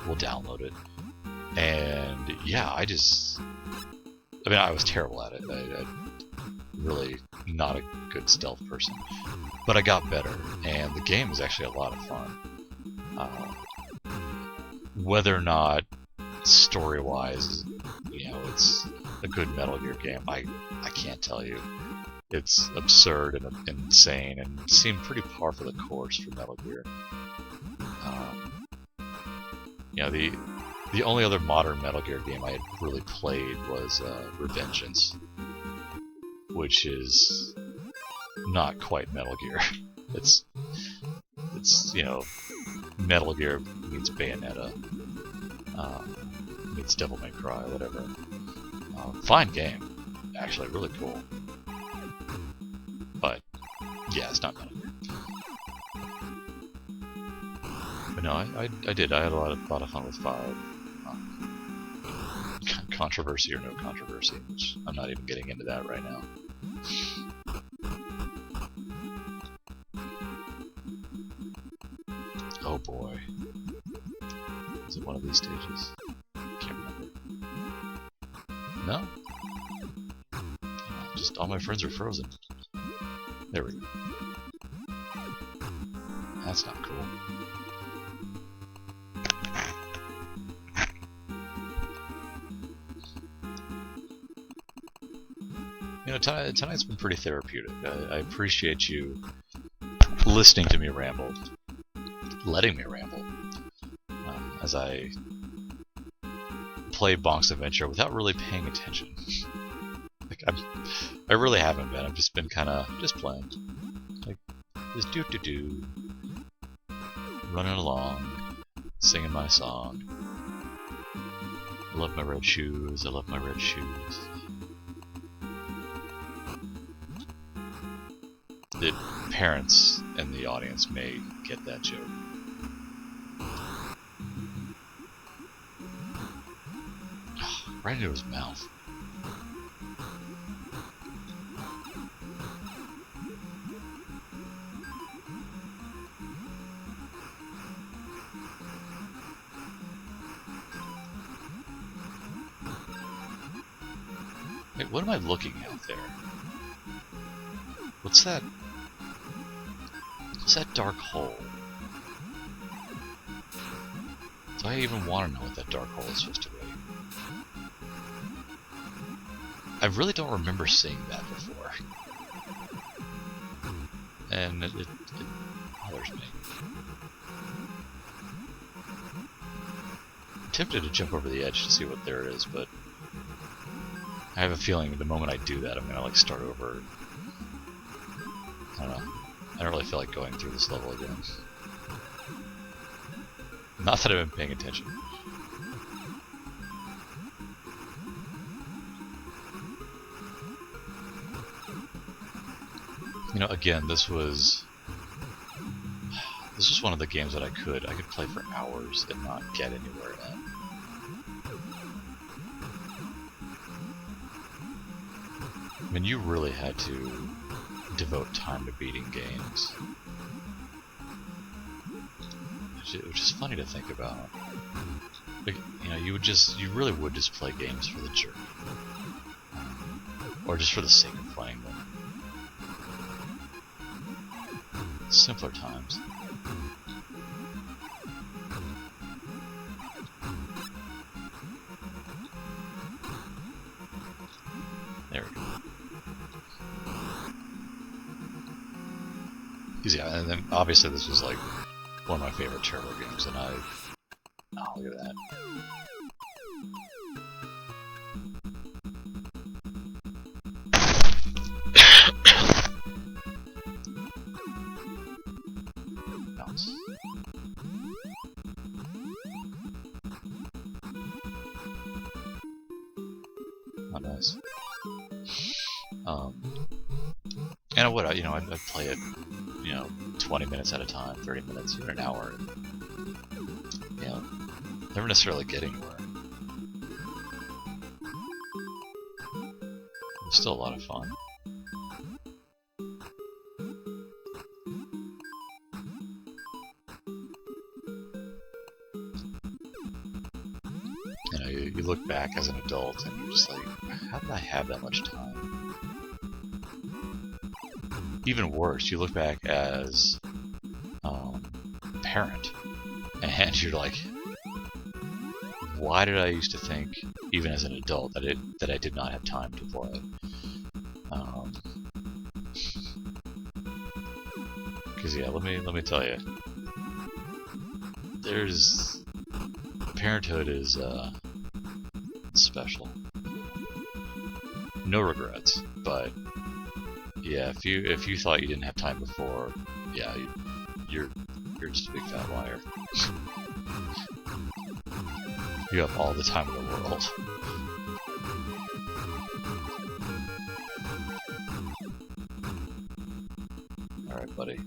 We'll download it. And, yeah, I mean, I was terrible at it. I really not a good stealth person. But I got better, and the game is actually a lot of fun. Whether or not story-wise, you know, it's a good Metal Gear game, I can't tell you. It's absurd and insane, and seemed pretty par for the course for Metal Gear. You know, the only other modern Metal Gear game I had really played was Revengeance, which is not quite Metal Gear. It's you know, Metal Gear meets Bayonetta, meets Devil May Cry, whatever. Fine game, actually, really cool. But yeah, it's not Metal Gear. But no, I did. I had a lot of fun with 5. Controversy or no controversy, which I'm not even getting into that right now. Oh boy. Is it one of these stages? Can't remember. No? Just all my friends are frozen. There we go. That's not cool. You know, tonight's been pretty therapeutic. I appreciate you listening to me ramble, letting me ramble, as I play Bonk's Adventure without really paying attention. Like I really haven't been. I've just been kind of just playing, like just do, running along, singing my song. I love my red shoes. I love my red shoes. the parents in the audience may get that joke. Right into his mouth. Wait, what am I looking at there? What's that? What's that dark hole? Do I even want to know what that dark hole is supposed to be? I really don't remember seeing that before. And it bothers me. I'm tempted to jump over the edge to see what there is, but I have a feeling the moment I do that, I'm gonna like start over. I don't know. I don't really feel like going through this level again. Not that I've been paying attention. You know, again, this was one of the games that I could play for hours and not get anywhere in. I mean, you really had to devote time to beating games, which is funny to think about. Like, you know, you really would just play games for the journey, or just for the sake of playing them. Simpler times. There we go. Yeah, and then obviously this was like one of my favorite Turbo games, and oh, look at that. Bounce. Oh, nice. And I would, you know, I'd play it, you know, 20 minutes at a time, 30 minutes, even an hour, and, you know, never necessarily get anywhere. It's still a lot of fun. You know, you look back as an adult and you're just like, how did I have that much time? Even worse, you look back as a parent, and you're like, why did I used to think, even as an adult, that I did not have time to play? Because yeah, let me tell you, parenthood is special. No regrets, but yeah, if you thought you didn't have time before, yeah, you're just a big fat liar. You have all the time in the world. All right, buddy.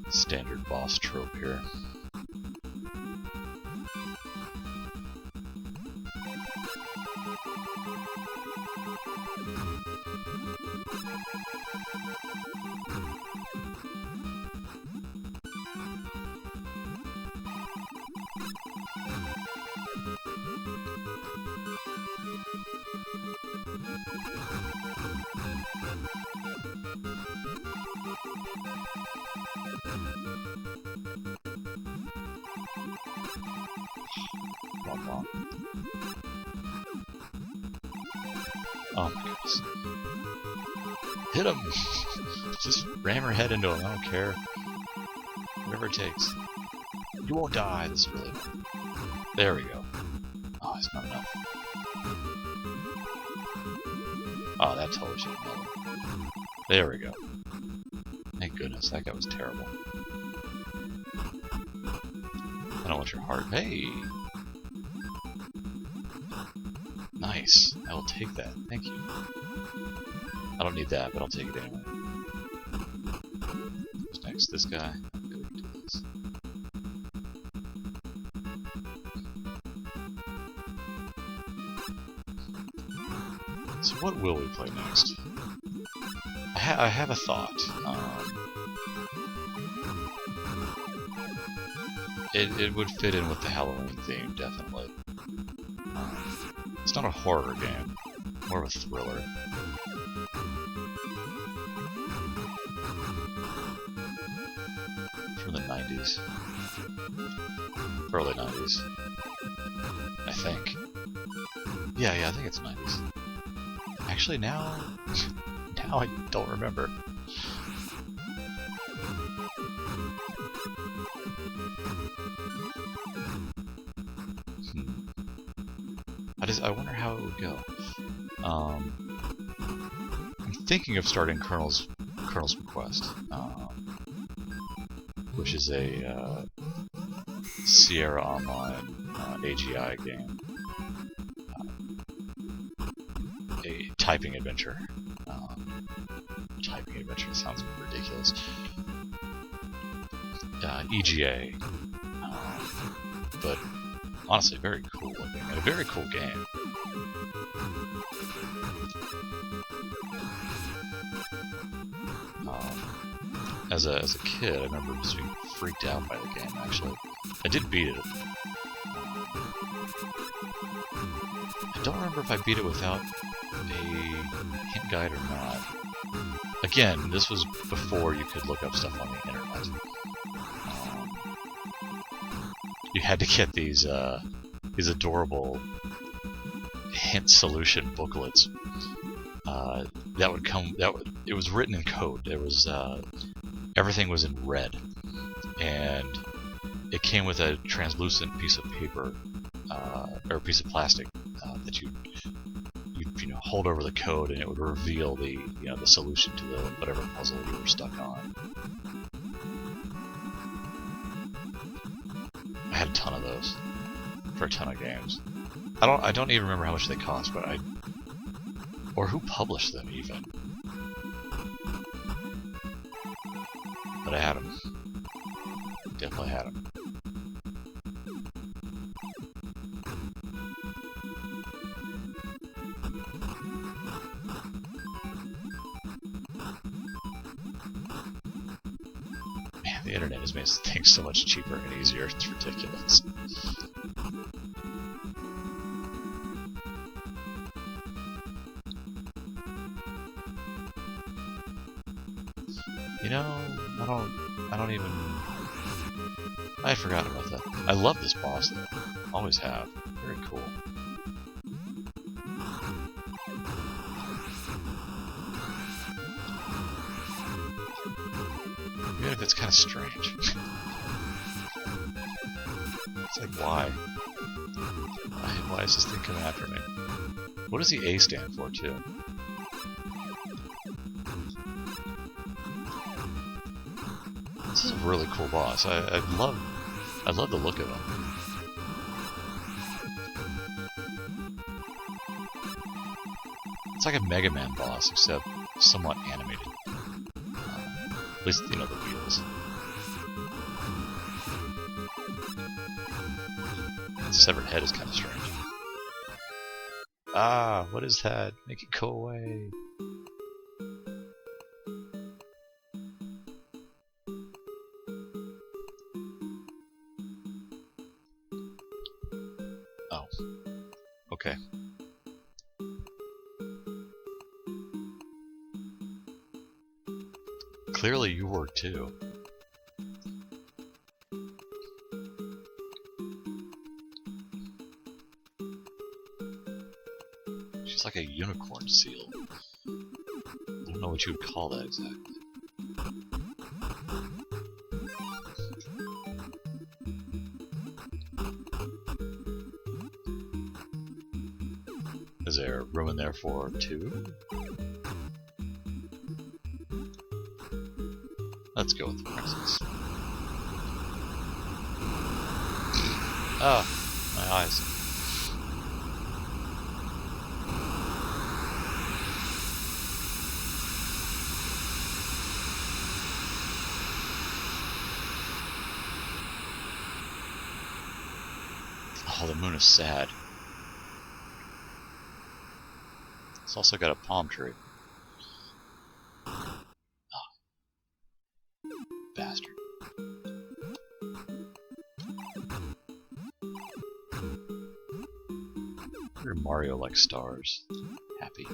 Standard boss trope here. Bonk. Oh my goodness. Hit him! Just ram her head into him, I don't care. Whatever it takes. You won't die, this is really... There we go. Oh, it's not enough. Oh, that totally should have nailed him. There we go. Thank goodness, that guy was terrible. I don't want your heart. Hey! Nice. I will take that. Thank you. I don't need that, but I'll take it anyway. What's next? This guy. Okay, we can do this. So what will we play next? I have a thought. It would fit in with the Halloween theme, definitely. It's not a horror game, more of a thriller. From the 90s. Early 90s. I think. Yeah, I think it's 90s. Actually, now I don't remember. I wonder how it would go. I'm thinking of starting Colonel's Request, which is a Sierra Online AGI game, a typing adventure. Typing adventure sounds ridiculous. EGA, but honestly, very cool looking and a very cool game. As a kid, I remember just being freaked out by the game. Actually, I did beat it. I don't remember if I beat it without a hint guide or not. Again, this was before you could look up stuff on the internet. You had to get these adorable hint solution booklets that would come. It was written in code. There was everything was in red, and it came with a translucent piece of paper or a piece of plastic that you hold over the code, and it would reveal the the solution to the whatever puzzle you were stuck on. I had a ton of those for a ton of games. I don't even remember how much they cost, but or who published them even. But I had them. Definitely had them. Man, the internet has made things so much cheaper and easier. It's ridiculous. You know, I don't even... I had forgotten about that. I love this boss though. Always have. Very cool. Even if it's kind of strange. It's like, why? Why is this thing coming after me? What does the A stand for, too? This is a really cool boss. I love the look of him. It's like a Mega Man boss, except somewhat animated. At least, the wheels. The severed head is kind of strange. Ah, what is that? Make it go away. Oh. Okay. Clearly you were too. She's like a unicorn seal. I don't know what you would call that exactly. Is there room in there for two? Let's go with the princess. Ah, my eyes. Oh, the moon is sad. It's also got a palm tree. Oh, bastard. Where Mario like stars. Happy.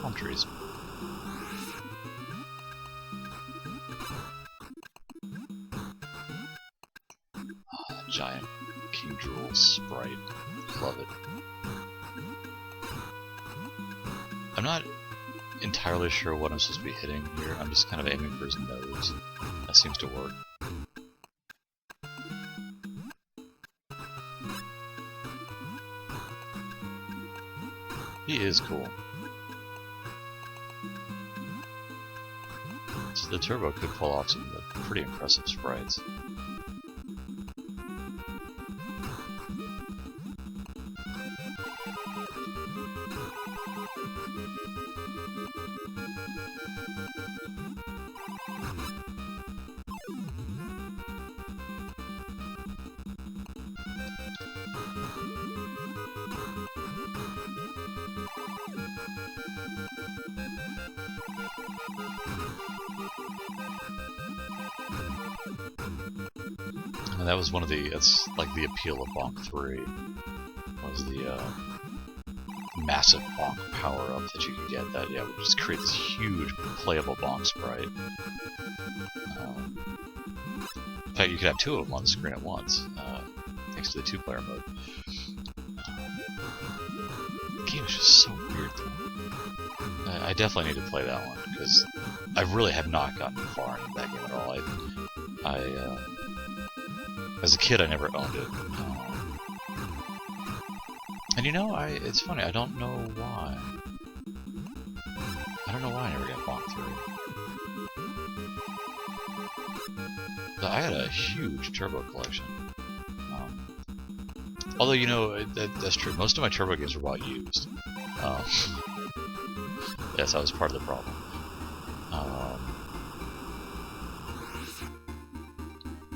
Palm trees. Giant King Drool sprite. Love it. I'm not entirely sure what I'm supposed to be hitting here. I'm just kind of aiming for his nose. That seems to work. He is cool. So the turbo could pull off some pretty impressive sprites. And that was one of the, it's like the appeal of Bonk 3, was the massive Bonk power-up that you could get that, would just create this huge playable Bonk sprite. In fact, you could have two of them on the screen at once, thanks to the two-player mode. The game is just so weird, though. I definitely need to play that one, because I really have not gotten far into that game at all. As a kid, I never owned it. And you know, it's funny, I don't know why. I don't know why I never got Bonk 3. But I had a huge turbo collection. Although, you know, that's true. Most of my turbo games were bought used. Yes, that was part of the problem.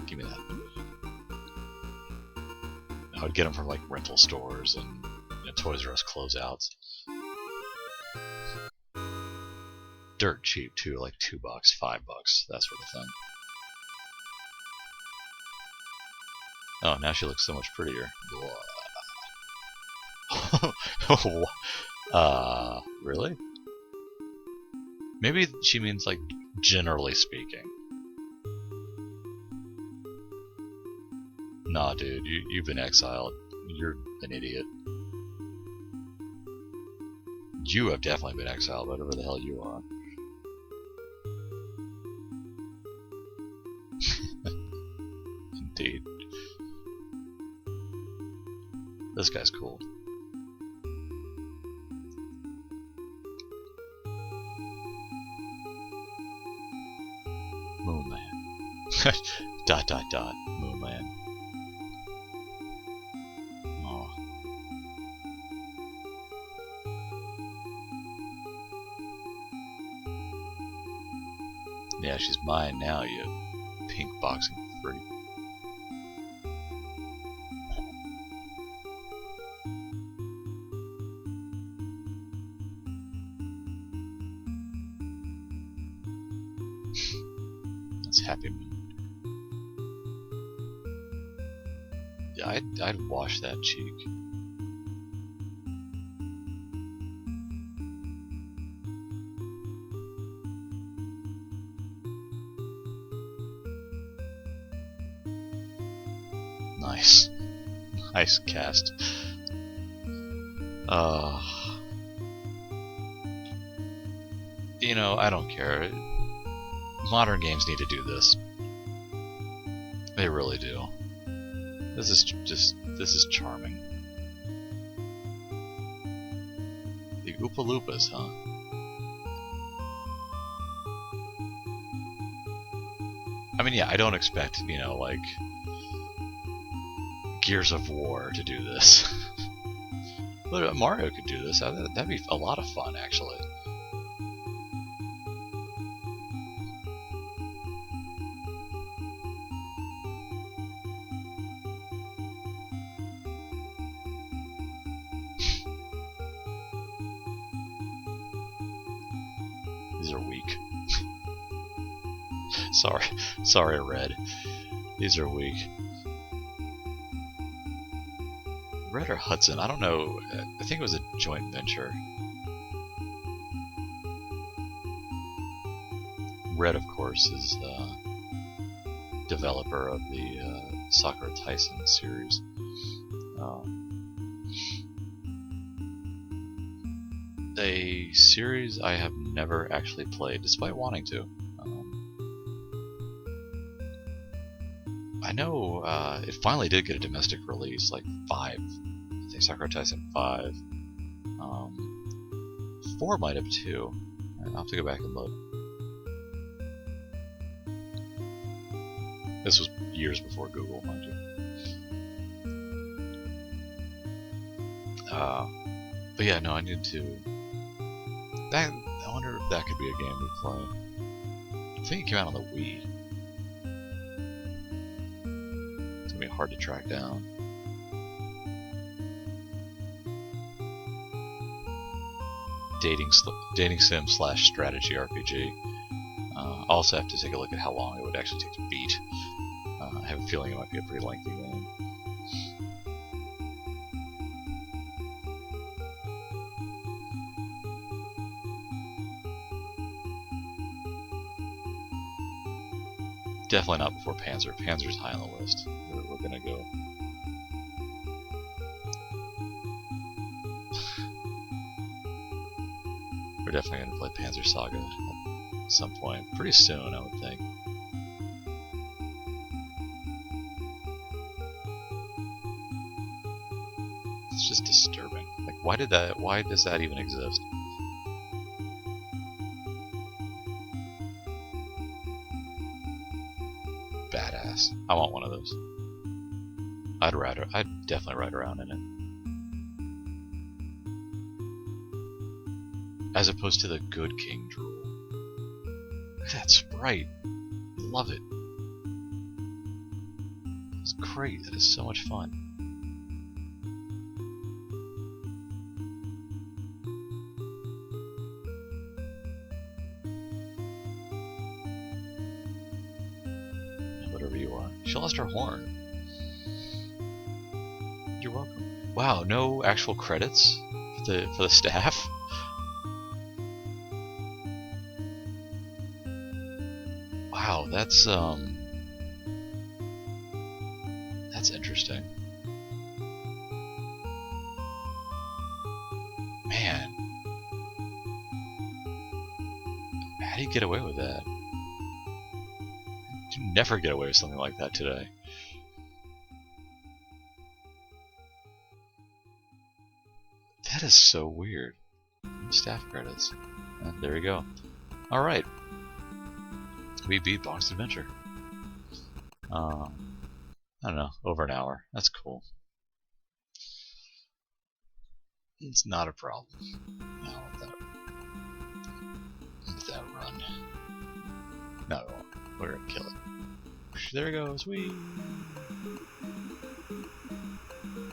Give me that. I would get them from like rental stores and Toys R Us closeouts. Dirt cheap too, like $2, $5, that sort of thing. Oh, now she looks so much prettier. Really? Maybe she means like generally speaking. Nah, dude, you've been exiled. You're an idiot. You have definitely been exiled, whatever the hell you are. Indeed. This guy's cool. Moonland. Dot dot dot. Moonland. Oh. Yeah, she's mine now, you pink boxing freak. That's Happy Moon. Yeah, I'd wash that cheek. Nice. Nice cast. You know, I don't care. Modern games need to do this. They really do. This is charming. Oompa Loompas, huh? I mean, yeah, I don't expect, you know, like Gears of War to do this. But Mario could do this. That'd be a lot of fun, actually. These are weak. Sorry, Red. These are weak. Red or Hudson? I don't know. I think it was a joint venture. Red, of course, is the developer of the Sakura Tyson series. A series I have never actually played, despite wanting to. I know it finally did get a domestic release, like 5. I think Sakura Tyson 5. 4 might have too. I'll have to go back and look. This was years before Google, mind you. But yeah, no, I need to. I wonder if that could be a game we play. I think it came out on the Wii. It's gonna be hard to track down. Dating sim / strategy RPG. I'll also have to take a look at how long it would actually take to beat. I have a feeling it might be a pretty lengthy game. Definitely not before Panzer. Panzer's high on the list. We're gonna go. We're definitely gonna play Panzer Saga at some point. Pretty soon, I would think. It's just disturbing. Like, why does that even exist? Badass. I want one of those. I'd definitely ride around in it. As opposed to the Good King drool. Look at that sprite. Love it. It's great. That is so much fun. Whatever you are. She lost her horn. You're welcome. Wow, no actual credits for the staff? Wow, that's interesting. Man. How do you get away with that? You never get away with something like that today. That is so weird. Staff credits. There we go. Alright. We beat Bonk's Adventure. I don't know, over an hour. That's cool. It's not a problem. No, with that run. No, we're gonna kill it. There it goes. Whee!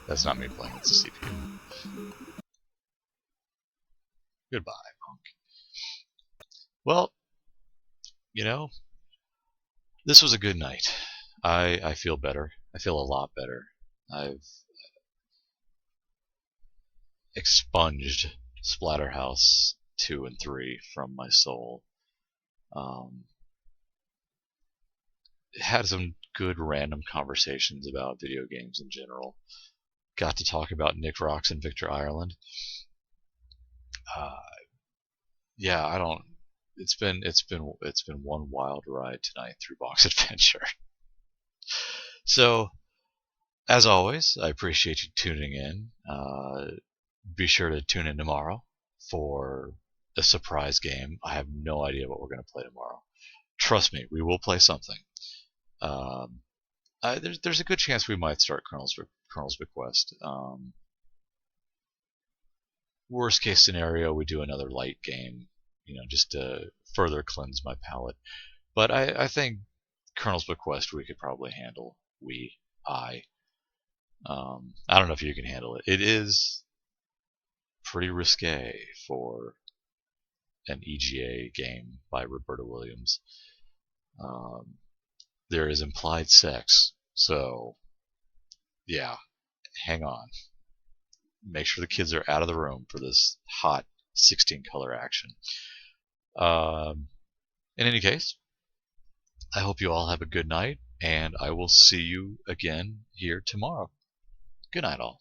That's not me playing, it's the CPU. Goodbye, Bonk. Well, you know, this was a good night. I feel better. I feel a lot better. I've expunged Splatterhouse 2 and 3 from my soul. Had some good random conversations about video games in general. Got to talk about Nick Rocks and Victor Ireland. Yeah, I don't. It's been one wild ride tonight through Bonk's Adventure. So, as always, I appreciate you tuning in. Be sure to tune in tomorrow for a surprise game. I have no idea what we're going to play tomorrow. Trust me, we will play something. There's a good chance we might start Colonel's Bequest. Worst case scenario, we do another light game, just to further cleanse my palate. But I think Colonel's Bequest we could probably handle. I don't know if you can handle it. It is pretty risque for an EGA game by Roberta Williams. There is implied sex, so yeah, hang on. Make sure the kids are out of the room for this hot 16 color action. In any case, I hope you all have a good night, and I will see you again here tomorrow. Good night, all.